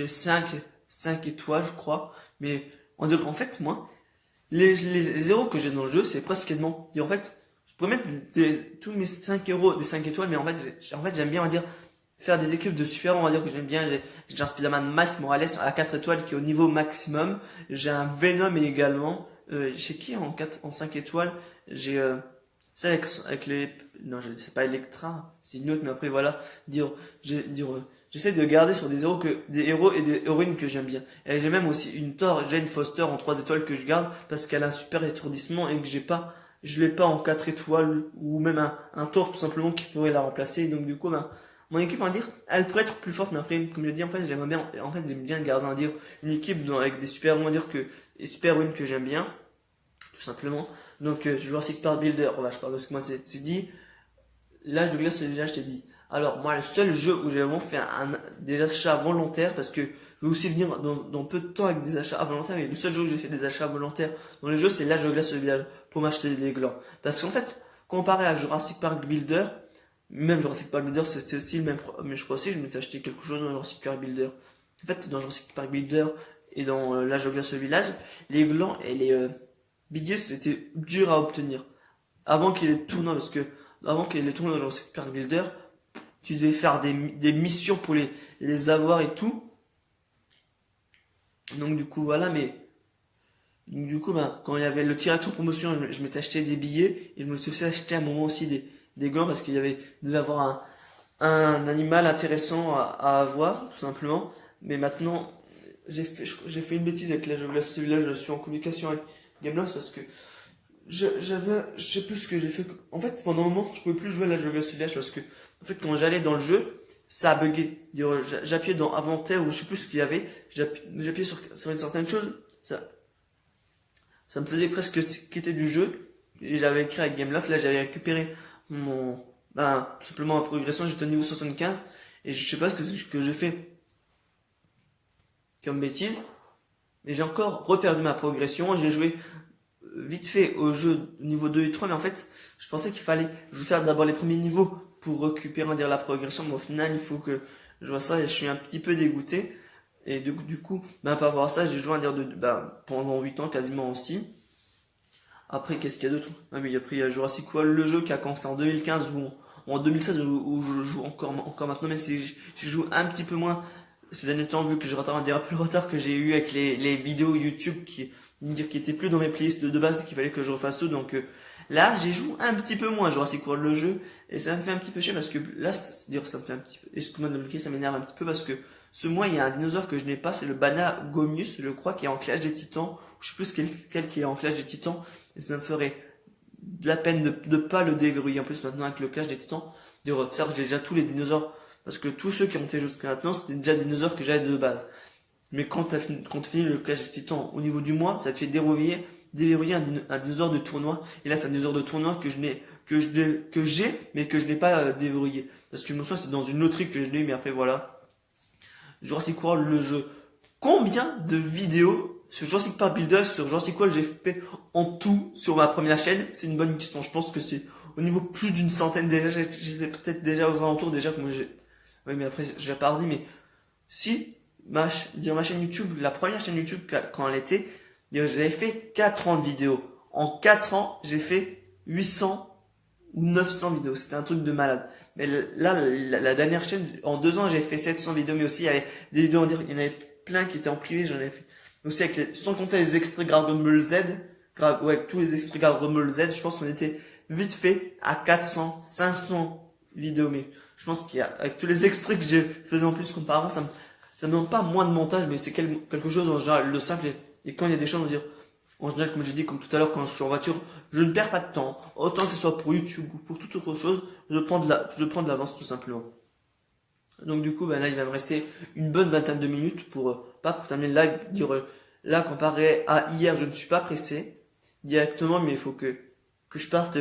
5 étoiles, je crois. Mais, on dirait, en fait, moi, les héros que j'ai dans le jeu, c'est presque quasiment, et en fait, je pourrais mettre tous mes 5 héros des 5 étoiles, mais en fait, j'aime bien, on va dire, faire des équipes de super, on va dire que j'aime bien. J'ai un Spider-Man Miles Morales à 4 étoiles qui est au niveau maximum. J'ai un Venom également. J'ai qui en 5 étoiles? J'ai, c'est avec les, non, c'est pas Electra, c'est une autre, mais après voilà, j'essaie de garder sur des héros et des héroïnes que j'aime bien. Et j'ai même aussi une Thor, Jane Foster en 3 étoiles que je garde parce qu'elle a un super étourdissement et que je l'ai pas en 4 étoiles ou même un Thor tout simplement qui pourrait la remplacer. Et donc du coup, ben, mon équipe, on va dire, elle pourrait être plus forte, mais après, comme je l'ai dit, j'aime bien garder, on va dire, une équipe avec des super, on va dire des super héroïnes que j'aime bien, tout simplement. Donc, Jurassic Park Builder, voilà, je parle de ce que moi c'est dit. L'âge de glace, celui-là, je t'ai dit. Alors, moi, le seul jeu où j'ai vraiment fait des achats volontaires, parce que je vais aussi venir dans peu de temps avec des achats volontaires, mais le seul jeu où j'ai fait des achats volontaires dans les jeux, c'est l'âge de glace, ce village, pour m'acheter des glands. Parce qu'en fait, comparé à Jurassic Park Builder, même Jurassic Park Builder, c'était style, même, mais je crois aussi, je m'étais acheté quelque chose dans Jurassic Park Builder. En fait, dans Jurassic Park Builder et dans l'âge de glace, ce village, les glands et les billets, c'était dur à obtenir. Avant qu'il y ait les tournois, parce que avant qu'il y ait les tournois dans Jurassic Park Builder, tu devais faire des missions pour les avoir et tout. Donc du coup voilà, mais donc, du coup ben, quand il y avait le T-Rex en promotion, je m'étais acheté des billets et je me suis aussi acheté à un moment aussi des glands parce devait avoir un animal intéressant à avoir tout simplement. Mais maintenant j'ai fait une bêtise avec la celui-là, je suis en communication avec Gameloft parce que je sais plus ce que j'ai fait. En fait, pendant un moment, je pouvais plus jouer à la jeu Village parce que, en fait, quand j'allais dans le jeu, ça a bugué. J'appuyais dans inventaire ou je sais plus ce qu'il y avait. J'appuyais sur une certaine chose. Ça me faisait presque quitter du jeu. Et j'avais écrit avec Gameloft. Là, j'avais récupéré tout simplement ma progression. J'étais au niveau 75. Et je sais pas ce que j'ai fait comme bêtise. Mais j'ai encore reperdu ma progression. J'ai joué vite fait au jeu niveau 2 et 3, mais en fait, je pensais qu'il fallait faire d'abord les premiers niveaux pour récupérer, on va dire, la progression, mais au final, il faut que je vois ça et je suis un petit peu dégoûté. Et du coup, par rapport à ça, j'ai joué, à dire, pendant 8 ans quasiment aussi. Après, qu'est-ce qu'il y a d'autre? Ah oui, après, il y a Jurassic World, le jeu qui a commencé en 2015 ou en 2016 où je joue encore maintenant, mais je joue un petit peu moins ces derniers temps vu que je rattrape un peu le retard que j'ai eu avec les vidéos YouTube qui étaient plus dans mes playlists de base, qu'il fallait que je refasse tout. Donc là, j'y joue un petit peu moins Jurassic World le jeu et ça me fait un petit peu chier parce que là, dire ça me fait un petit peu, excuse-moi de me le ça m'énerve un petit peu parce que ce mois, il y a un dinosaure que je n'ai pas, c'est le Bana Gomius, je crois, qui est en Clash des Titans. Je sais plus quel qui est en Clash des Titans. Et ça me ferait de la peine de pas le déverrouiller. En plus, maintenant, avec le Clash des Titans, certes, j'ai déjà tous les dinosaures. Parce que tous ceux qui ont été jusqu'à maintenant, c'était déjà des dinosaures que j'avais de base. Mais quand tu finis le Clash des Titans au niveau du mois, ça te fait déverrouiller un dinosaure de tournoi. Et là, c'est un dinosaure de tournoi que j'ai, mais que je n'ai pas déverrouillé. Parce que je me souviens, c'est dans une loterie que je l'ai eu, mais après, voilà. Jurassic World, le jeu. Combien de vidéos sur Jurassic Park Builder, sur Jurassic World j'ai fait en tout sur ma première chaîne? C'est une bonne question. Je pense que c'est au niveau plus d'une centaine déjà. J'étais peut-être déjà aux alentours déjà que moi j'ai. Oui, mais après, j'ai pas dit, mais si ma chaîne YouTube, la première chaîne YouTube quand elle était, j'avais fait 4 ans de vidéos. En 4 ans, j'ai fait 800 ou 900 vidéos. C'était un truc de malade. Mais là, la dernière chaîne, en 2 ans, j'ai fait 700 vidéos, mais aussi, il y avait des vidéos, il y en avait plein qui étaient en privé, j'en ai fait. Aussi sans compter les extraits Dragon Ball Z, ouais, tous les extraits Dragon Ball Z, je pense qu'on était vite fait à 400, 500 vidéos, mais je pense avec tous les extraits que j'ai faisais en plus comparé, ça me demande pas moins de montage, mais c'est quelque chose en général, le simple, et quand il y a des choses, on va dire, en général, comme j'ai dit, comme tout à l'heure, quand je suis en voiture, je ne perds pas de temps. Autant que ce soit pour YouTube ou pour toute autre chose, je prends de l'avance tout simplement. Donc du coup, ben là, il va me rester une bonne vingtaine de minutes pas pour terminer le live, dire là, comparé à hier, je ne suis pas pressé directement, mais il faut que je parte,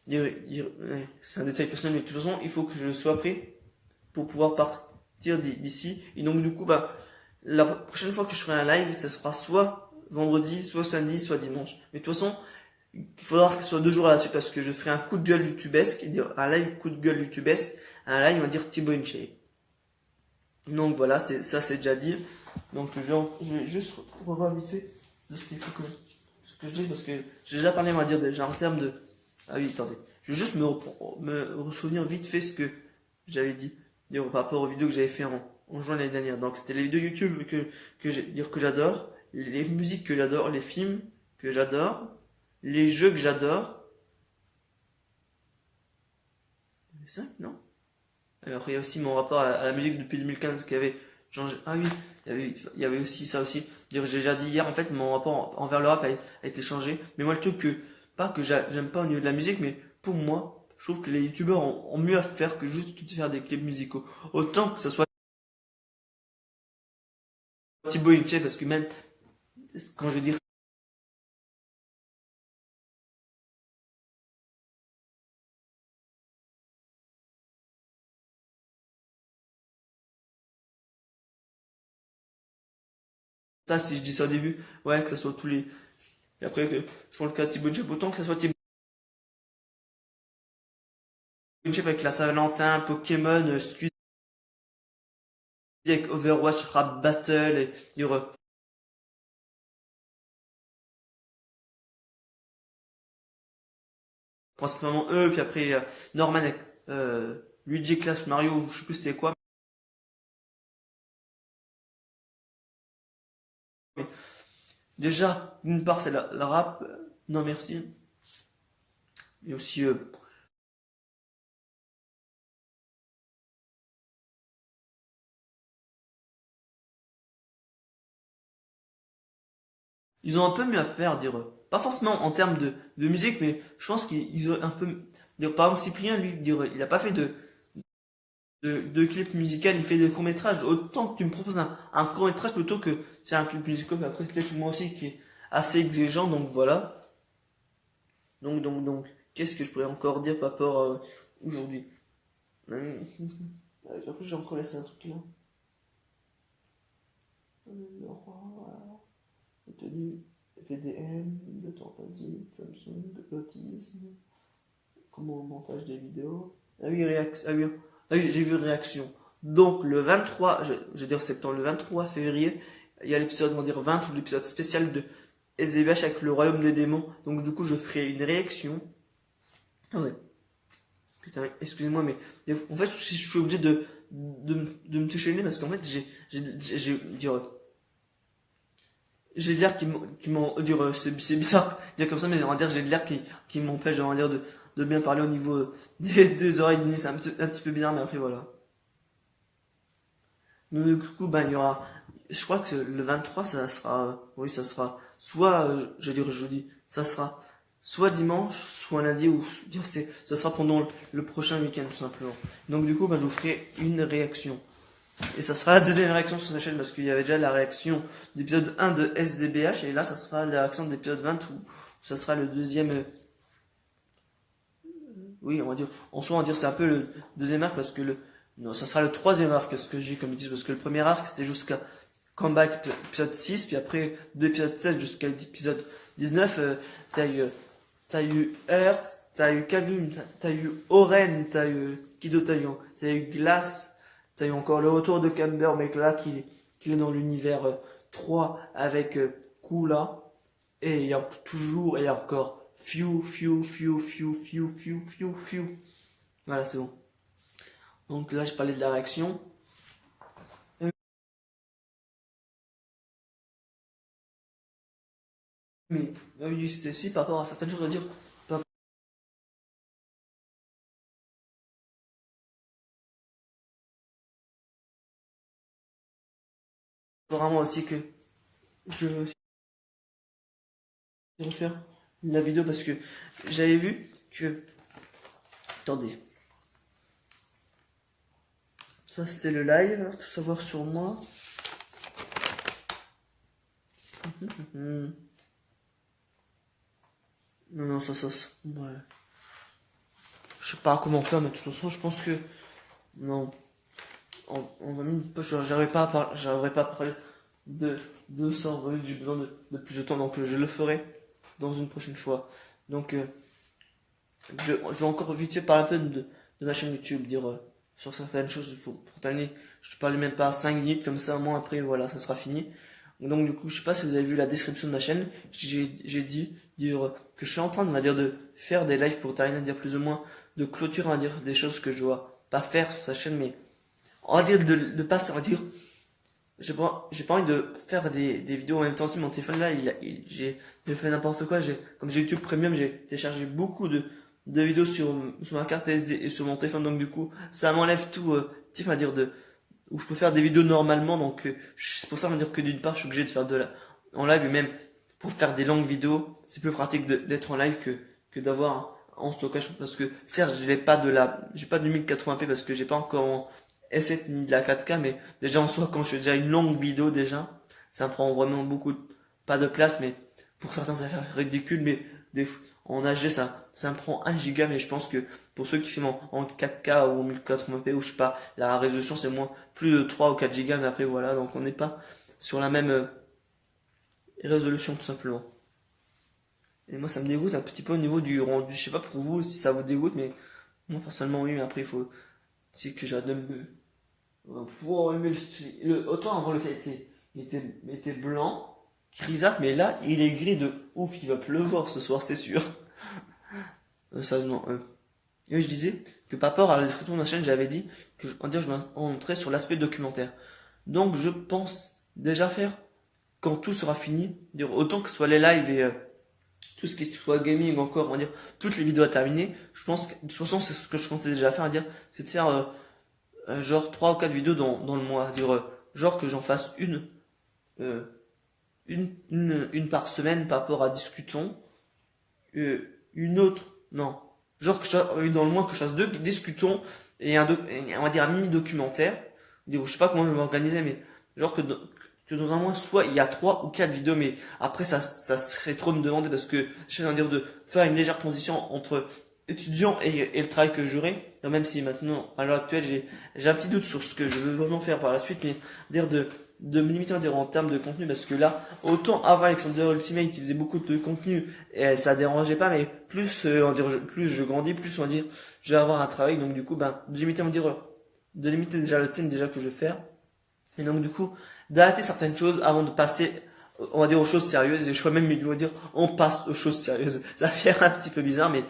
ouais, c'est un détail personnel, mais de toute façon, il faut que je sois prêt pour pouvoir partir d'ici. Et donc du coup, bah, la prochaine fois que je ferai un live, ça sera soit vendredi, soit samedi, soit dimanche. Mais de toute façon, il faudra que ce soit 2 jours à la suite parce que je ferai un coup de gueule YouTubesque, un live coup de gueule YouTubesque, un live, on va dire Thibaut InShape. Donc voilà, c'est déjà dit. Donc je vais juste revoir vite fait de ce qu'il faut ce que je dis parce que j'ai déjà parlé, on va dire déjà en termes de. Ah oui, attendez. Je vais juste me souvenir vite fait ce que j'avais dit dire, par rapport aux vidéos que j'avais fait en juin l'année dernière. Donc c'était les vidéos YouTube que j'adore, les musiques que j'adore, les films que j'adore, les jeux que j'adore. C'est ça, non? Et après, il y a aussi mon rapport à la musique depuis 2015 qui avait changé. Ah oui, il y avait aussi ça aussi. J'ai déjà dit hier, en fait, mon rapport envers le rap a été changé. Mais moi, le truc pas que j'aime pas au niveau de la musique, mais pour moi, je trouve que les youtubeurs ont mieux à faire que juste faire des clips musicaux. Autant que ce soit Thibaut Inche, parce que même, quand je veux dire ça, si je dis ça au début, ouais, que ce soit tous les. Et après, que je prends le cas de Thibaut Inche, autant que ce soit Thibaut Inche avec la Saint-Valentin, Pokémon, Squid avec Overwatch, Rap Battle, et il y aura principalement eux, puis après Norman avec Luigi Clash Mario, je sais plus c'était quoi. Mais déjà, d'une part c'est la rap, non merci. Et aussi, ils ont un peu mieux à faire, dire, pas forcément en termes de musique, mais je pense qu'ils ont un peu, dire, par exemple Cyprien, lui, dire, il a pas fait de clip musical, il fait des courts-métrages. Autant que tu me proposes un court-métrage plutôt que c'est un clip musical, mais après peut-être moi aussi qui est assez exigeant, donc voilà. Donc, qu'est-ce que je pourrais encore dire par rapport à aujourd'hui? Après, j'ai encore laissé un truc là. Le roi, tenu, VDM, le temps vas-y, Samsung, l'autisme, comment montage des vidéos. Ah oui, ah oui, j'ai vu réaction. Donc, le 23, je veux dire septembre, le 23 février, il y a l'épisode, on va dire 20, ou l'épisode spécial de SDBH avec le royaume des démons. Donc, du coup, je ferai une réaction. Attendez. Putain, excusez-moi, mais en fait, je suis obligé de me toucher le nez parce qu'en fait, j'ai de l'air qui m'en, c'est bizarre de dire comme ça, mais on va dire, j'ai de l'air qui m'empêche, on va dire, de bien parler au niveau des oreilles du nez, c'est un petit peu bizarre, mais après, voilà. Donc, du coup, ben, il y aura, je crois que le 23, ça sera, oui, ça sera, soit, je veux dire jeudi, ça sera soit dimanche, soit lundi, ou dire ça sera pendant le prochain week-end, tout simplement. Donc, du coup, ben, je vous ferai une réaction. Et ça sera la deuxième réaction sur la chaîne parce qu'il y avait déjà la réaction d'épisode 1 de SDBH et là ça sera la réaction d'épisode 20 où ça sera le deuxième. Oui, on va dire. En soi, on va dire c'est un peu le deuxième arc parce que non, ça sera le troisième arc, ce que j'ai comme ils disent, parce que le premier arc c'était jusqu'à Comeback épisode 6, puis après de l'épisode 16 jusqu'à l'épisode 19, t'as eu Earth, t'as eu Camille, t'as eu Oren, t'as eu Kido, t'as eu Glass, t'as eu encore le retour de Camber, mec là, qui est dans l'univers 3 avec Kula, et il y a toujours, et il y a encore Few. Voilà, c'est bon. Donc là, j'ai parlé de la réaction. Mais oui, c'était si par rapport à certaines choses à dire. Vraiment aussi que je vais aussi refaire la vidéo parce que j'avais vu que. Attendez. Ça, c'était le live. Tout savoir sur moi. Non, non, ça. Ouais. Je sais pas comment faire, mais de toute façon, je pense que. Non. En 20 minutes, j'arriverai pas à parler de ça. En 20 minutes, j'ai besoin de plus de temps, donc je le ferai dans une prochaine fois. Donc, je vais encore vite fait parler un peu de ma chaîne YouTube, dire sur certaines choses pour terminer. Je parlais même pas à 5 minutes, comme ça, au moins après, voilà, ça sera fini. Donc du coup, je sais pas si vous avez vu la description de ma chaîne, j'ai dit dire que je suis en train de faire des lives pour terminer, dire plus ou moins de clôture, on va dire des choses que je dois pas faire sur sa chaîne, mais on va dire de passer, on va dire j'ai pas envie de faire des vidéos en même temps. Si mon téléphone là, j'ai fait n'importe quoi, comme j'ai YouTube Premium, j'ai téléchargé beaucoup de vidéos sur ma carte SD et sur mon téléphone, donc du coup, ça m'enlève tout, type, on va dire où je peux faire des vidéos normalement, donc c'est pour ça on va dire que d'une part je suis obligé de faire en live, et même pour faire des longues vidéos c'est plus pratique d'être en live que d'avoir en stockage, parce que certes j'ai pas du 1080p parce que j'ai pas encore en S7 ni de la 4K, mais déjà en soi quand je fais déjà une longue vidéo déjà ça me prend vraiment pas de place, mais pour certains ça fait ridicule, mais en HD ça me prend 1 giga, mais je pense que pour ceux qui filment en 4K ou en 1080p ou je sais pas, la résolution c'est plus de 3 ou 4 gigas, mais après voilà, donc on n'est pas sur la même résolution tout simplement. Et moi ça me dégoûte un petit peu au niveau du rendu, je sais pas pour vous si ça vous dégoûte, mais moi personnellement oui, mais après il faut, c'est que j'adore wow, mais autant avant le site était blanc, grisâtre, mais là il est gris de ouf, il va pleuvoir ce soir c'est sûr. Sérieusement. Et oui, je disais que par rapport à la description de ma chaîne, j'avais dit que je m'entrais sur l'aspect documentaire. Donc je pense déjà faire, quand tout sera fini, dire autant que ce soit les lives et tout ce qui soit gaming encore, on va dire toutes les vidéos à terminer, je pense que de toute façon c'est ce que je comptais déjà faire, à dire, c'est de faire genre 3 ou 4 vidéos dans le mois, dire genre que j'en fasse euh, une par semaine par rapport à Discutons, une autre, non, genre dans le mois que je fasse deux Discutons et on va dire un mini documentaire. Je sais pas comment je vais m'organiser, mais genre que dans un mois, soit il y a 3 ou 4 vidéos, mais après ça serait trop me demander, parce que je vais dire de faire une légère transition entre étudiant et le travail que j'aurai. Même si maintenant, à l'heure actuelle, j'ai un petit doute sur ce que je veux vraiment faire par la suite, mais dire de me limiter, dire, en termes de contenu, parce que là, autant avant Alexander Ultimate, il faisait beaucoup de contenu et ça dérangeait pas, mais plus je grandis, plus on va dire, je vais avoir un travail, donc du coup, de limiter déjà le thème déjà que je vais faire, et donc du coup, d'arrêter certaines choses avant de passer, on va dire, aux choses sérieuses, et je crois même, il doit dire, on passe aux choses sérieuses. Ça va faire un petit peu bizarre, mais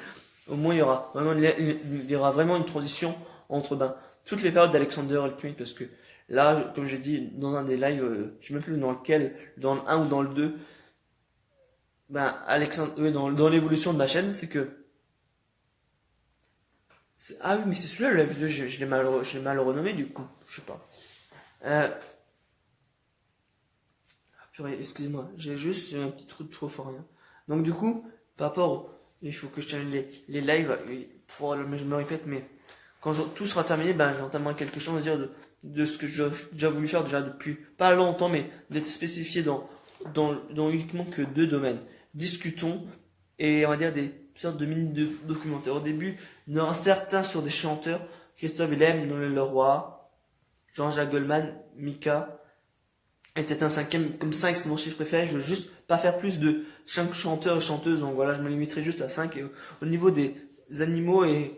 au moins il y aura vraiment une transition entre toutes les périodes d'Alexander Ultimate, parce que là, comme j'ai dit dans un des lives, je sais même plus dans lequel, dans le 1 ou dans le 2, Alexandre, dans l'évolution de ma chaîne, c'est que ah oui, mais c'est celui-là la vidéo, je l'ai mal renommé du coup, je sais pas. Purée, excusez-moi, j'ai juste un petit truc trop fort, rien. Donc du coup, par rapport, il faut que je termine les lives, je me répète, mais quand tout sera terminé, j'entamerai quelque chose à dire de ce que j'ai déjà voulu faire déjà depuis pas longtemps, mais d'être spécifié dans uniquement que 2 domaines. Discutons, et on va dire des sortes de mini-documentaires. Au début, il y en aura certains sur des chanteurs, Christophe Willem, Noël Leroy, Jean-Jacques Goldman, Mika, et peut-être un cinquième, comme 5 c'est mon chiffre préféré. Je veux juste pas faire plus de 5 chanteurs et chanteuses, donc voilà, je me limiterai juste à 5. Et au niveau des animaux, et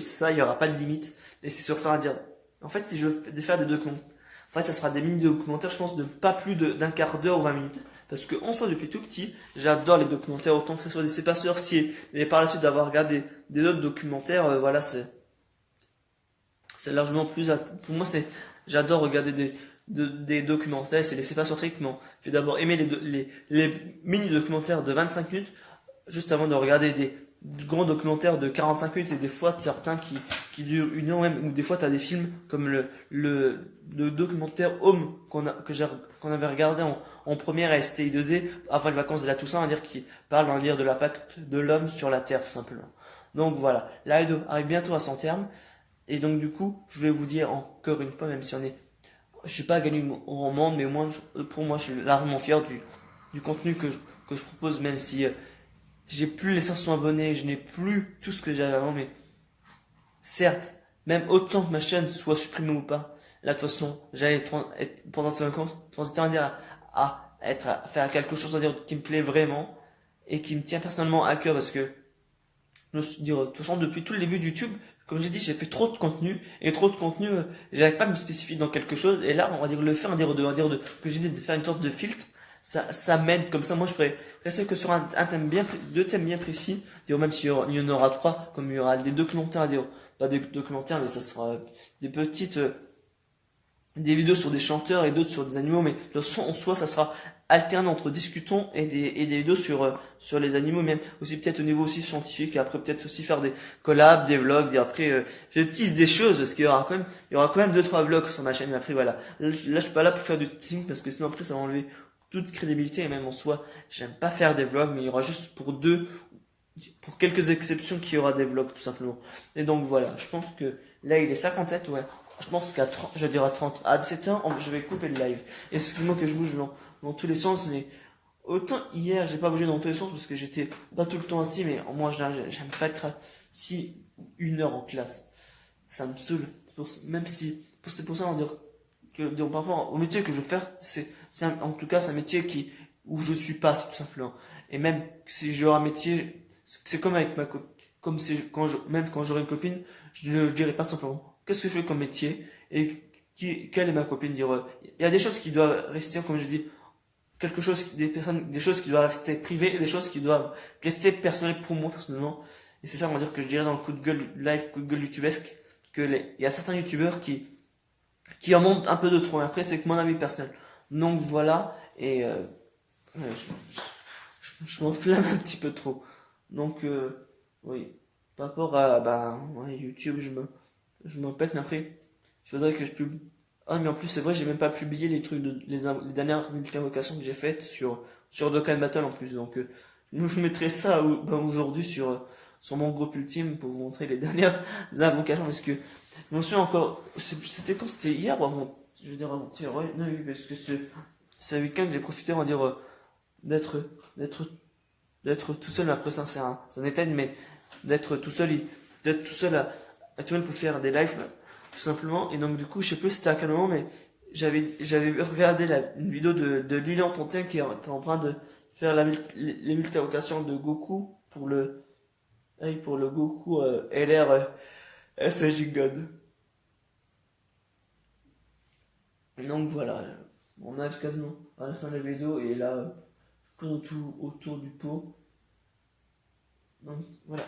ça, il y aura pas de limite. Et c'est sur ça à dire. En fait, si je veux faire des documentaires, en fait, ça sera des mini-documentaires, je pense, de pas plus d'un quart d'heure ou 20 minutes. Parce que, en soi, depuis tout petit, j'adore les documentaires, autant que ce soit des C'est pas sorcier, et par la suite d'avoir regardé des autres documentaires, voilà, c'est largement plus, pour moi, j'adore regarder des documentaires, c'est les C'est pas sorciers qui m'ont fait d'abord aimer les mini-documentaires de 25 minutes, juste avant de regarder des grands documentaires de 45 minutes, et des fois certains qui durent 1 heure même, ou des fois t'as des films comme le documentaire Home qu'on avait regardé en première à STI 2D après les vacances de la Toussaint, à dire qui parle, on va dire, de l'impact de l'homme sur la Terre tout simplement. Donc voilà, la vidéo arrive bientôt à son terme. Et donc du coup, je voulais vous dire encore une fois, même si je suis pas gagné au monde, mais au moins, pour moi, je suis largement fier du contenu que je propose, même si j'ai plus les 500 abonnés, je n'ai plus tout ce que j'avais avant, mais certes, même autant que ma chaîne soit supprimée ou pas, là, de toute façon, pendant ces vacances, transiter, on va dire, à faire quelque chose, on va dire, qui me plaît vraiment, et qui me tient personnellement à cœur, parce que, de toute façon, depuis tout le début de YouTube, comme j'ai dit, j'ai fait trop de contenu, et trop de contenu, j'arrive pas à me spécifier dans quelque chose, et là, on va dire, le faire, que j'ai dit, de faire une sorte de filtre, ça m'aide, comme ça, moi, je pourrais rester que sur un thème deux thèmes bien précis, dire, même il y en aura trois, comme il y aura des documentaires, dire, pas des documentaires, mais ça sera des des vidéos sur des chanteurs et d'autres sur des animaux, mais de toute façon, en soi, ça sera alternant entre discutons et des vidéos sur les animaux, même aussi peut-être au niveau aussi scientifique, et après peut-être aussi faire des collabs, des vlogs, et après, je tease des choses, parce il y aura quand même deux, trois vlogs sur ma chaîne, mais après, voilà. Là, je suis pas là pour faire du teasing, parce que sinon après, ça va enlever toute crédibilité, et même en soi, j'aime pas faire des vlogs, mais il y aura juste pour quelques exceptions, qu'il y aura des vlogs, tout simplement. Et donc voilà, je pense que là, il est 57, ouais. Je pense qu'à 30, je dirais à 30. À 17h, je vais couper le live. Excusez-moi que je bouge dans tous les sens, mais autant hier, j'ai pas bougé dans tous les sens parce que j'étais pas tout le temps assis, mais moi, j'aime pas être assis 1 heure en classe. Ça me saoule. Même si, c'est pour ça, on dire par rapport au métier que je veux faire, en tout cas, c'est un métier où je suis pas, tout simplement. Et même si j'aurai un métier, c'est comme avec ma copine, comme c'est même quand j'aurai une copine, je dirai pas tout simplement qu'est-ce que je fais comme métier et quelle est ma copine, dire il y a des choses qui doivent rester, comme je dis, des choses qui doivent rester privées et des choses qui doivent rester personnelles pour moi personnellement. Et c'est ça, on va dire, que je dirais dans le coup de gueule live, coup de gueule youtubesque, il y a certains youtubeurs qui en montent un peu de trop. Et après, c'est que mon avis personnel. Donc voilà, et je m'enflamme un petit peu trop. Donc oui, par rapport à ouais, YouTube, je me pète, mais après, il faudrait que je publie. Ah, mais en plus, c'est vrai, j'ai même pas publié les trucs les dernières multi-invocations que j'ai faites sur Dokkan Battle en plus. Donc, je vous mettrai ça aujourd'hui sur mon groupe ultime pour vous montrer les dernières invocations. Parce que, je me souviens encore, c'était quand? C'était hier ou avant? Je veux dire avant-hier, ouais, non, oui, parce que ce week-end, j'ai profité, on va dire, d'être, d'être, d'être tout seul. Après ça, c'est un état, mais d'être tout seul à tout seul pour faire des lives, tout simplement. Et donc, du coup, je sais plus c'était à quel moment, mais j'avais regardé une vidéo de Lilian Tontin qui était en train de faire les multi-invocations de Goku pour le Goku LR SJ God. Donc voilà, on arrive quasiment à la fin de la vidéo et là, je tourne tout autour du pot. Donc voilà.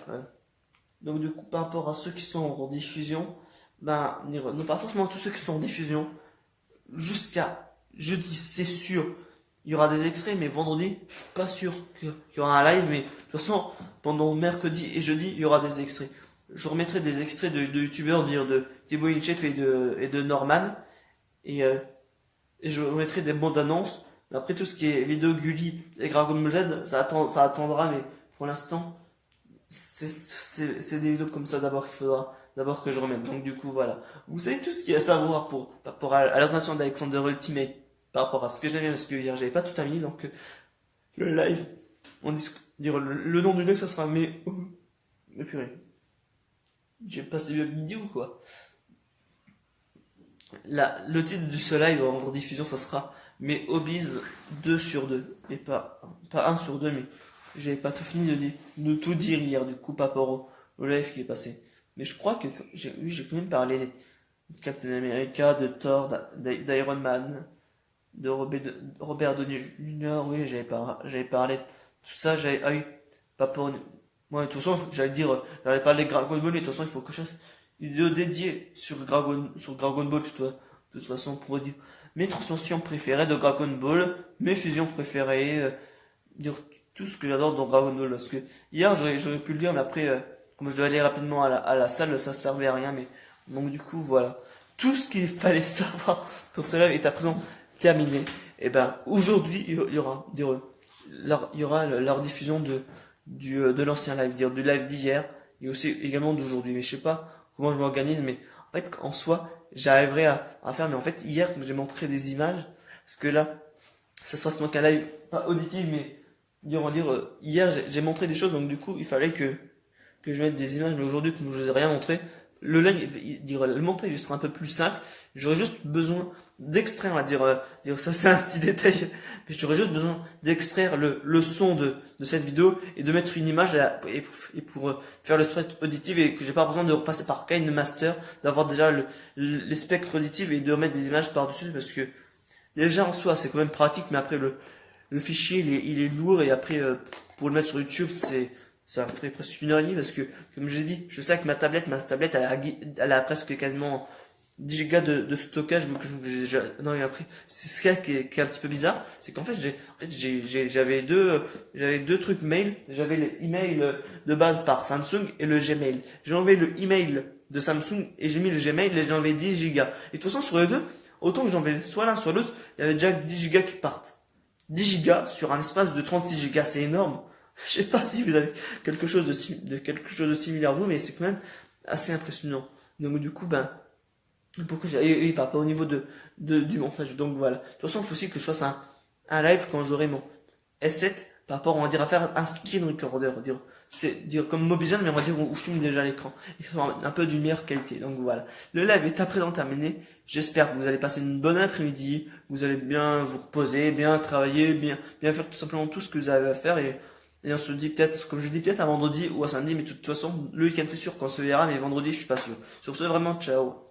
Donc du coup, par rapport à ceux qui sont en diffusion, non pas forcément tous ceux qui sont en diffusion, jusqu'à jeudi, c'est sûr, il y aura des extraits, mais vendredi, je suis pas sûr qu'il y aura un live, mais de toute façon, pendant mercredi et jeudi, il y aura des extraits. Je remettrai des extraits de youtubeurs, de Thibaut InShape et de Norman, et, euh, et je remettrai des bandes annonces. Mais après, tout ce qui est vidéo Gulli et Dragon Ball Z, ça attendra, mais pour l'instant, c'est des vidéos comme ça d'abord qu'il faudra d'abord que je remette. Donc du coup voilà. Vous savez tout ce qu'il y a à savoir par rapport à l'ordination d'Alexander Ultimate, par rapport à ce que j'avais, parce que hier j'avais pas tout mis, donc le live, dire le nom du live ça sera mais purée. J'ai passé une vidéo ou quoi. Le titre de ce live en rediffusion ça sera mes hobbies 2 sur 2 et pas 1 sur 2, mais j'avais pas tout fini de tout dire hier, du coup, par rapport au live qui est passé. Mais je crois que j'ai quand même parlé de Captain America, de Thor, d'Iron Man, Robert Downey Jr. Oui, j'avais parlé de tout ça, ah oui, pas pour, moi, de toute façon, j'allais parler de Dragon Ball, mais de toute façon, il faut que je fasse une vidéo dédiée sur Dragon Ball, tu vois. De toute façon, pour dire mes transmissions préférées de Dragon Ball, mes fusions préférées, dire tout ce que j'adore dans Dragon Ball. Parce que hier, j'aurais pu le dire, mais après, comme je devais aller rapidement à la salle, ça servait à rien. Mais donc du coup, voilà. Tout ce qu'il fallait savoir pour cela est à présent terminé. Et aujourd'hui, il y aura la rediffusion de l'ancien live, du live d'hier, et aussi également d'aujourd'hui. Mais je sais pas comment je m'organise, mais en fait, en soi, j'arriverai à faire. Mais en fait, hier, j'ai montré des images, parce que là, ça sera donc un live, pas auditif, mais hier, j'ai montré des choses, donc du coup, il fallait que je mette des images, mais aujourd'hui, comme je vous ai rien montré, le montage il sera un peu plus simple. J'aurais juste besoin d'extraire, on va dire ça c'est un petit détail, mais j'aurais juste besoin d'extraire le son de cette vidéo et de mettre une image et pour faire le spectre auditif et que j'ai pas besoin de repasser par KineMaster, d'avoir déjà les spectres auditifs et de remettre des images par-dessus parce que déjà en soi c'est quand même pratique, mais après le fichier il est lourd et après pour le mettre sur YouTube ça ferait presque 1 heure et demie parce que comme je l'ai dit, je sais que ma tablette elle a presque quasiment 10 gigas de stockage non et après c'est ce qui est un petit peu bizarre, c'est qu'en fait j'avais deux trucs mail, j'avais l'email de base par Samsung et le Gmail. J'ai enlevé le email de Samsung et j'ai mis le Gmail et j'ai enlevé 10 gigas. Et de toute façon sur les deux, autant que j'enlève soit l'un soit l'autre, il y avait déjà 10 gigas qui partent. 10 gigas sur un espace de 36 gigas, c'est énorme. Je sais pas si vous avez quelque chose de similaire vous, mais c'est quand même assez impressionnant. Donc du coup, ben, pourquoi et pas au niveau du montage. Donc voilà. De toute façon, il faut aussi que je fasse un live quand j'aurai mon S7 par rapport, on va dire, à faire un screen recorder, dire comme Mobizen, mais on va dire où je filme déjà l'écran. Et faire un peu d'une meilleure qualité. Donc voilà. Le live est à présent terminé. J'espère que vous allez passer une bonne après-midi. Vous allez bien vous reposer, bien travailler, bien faire tout simplement tout ce que vous avez à faire et on se dit peut-être, comme je dis, peut-être à vendredi ou à samedi, mais de toute façon, le week-end c'est sûr qu'on se verra, mais vendredi je suis pas sûr. Sur ce, vraiment, ciao.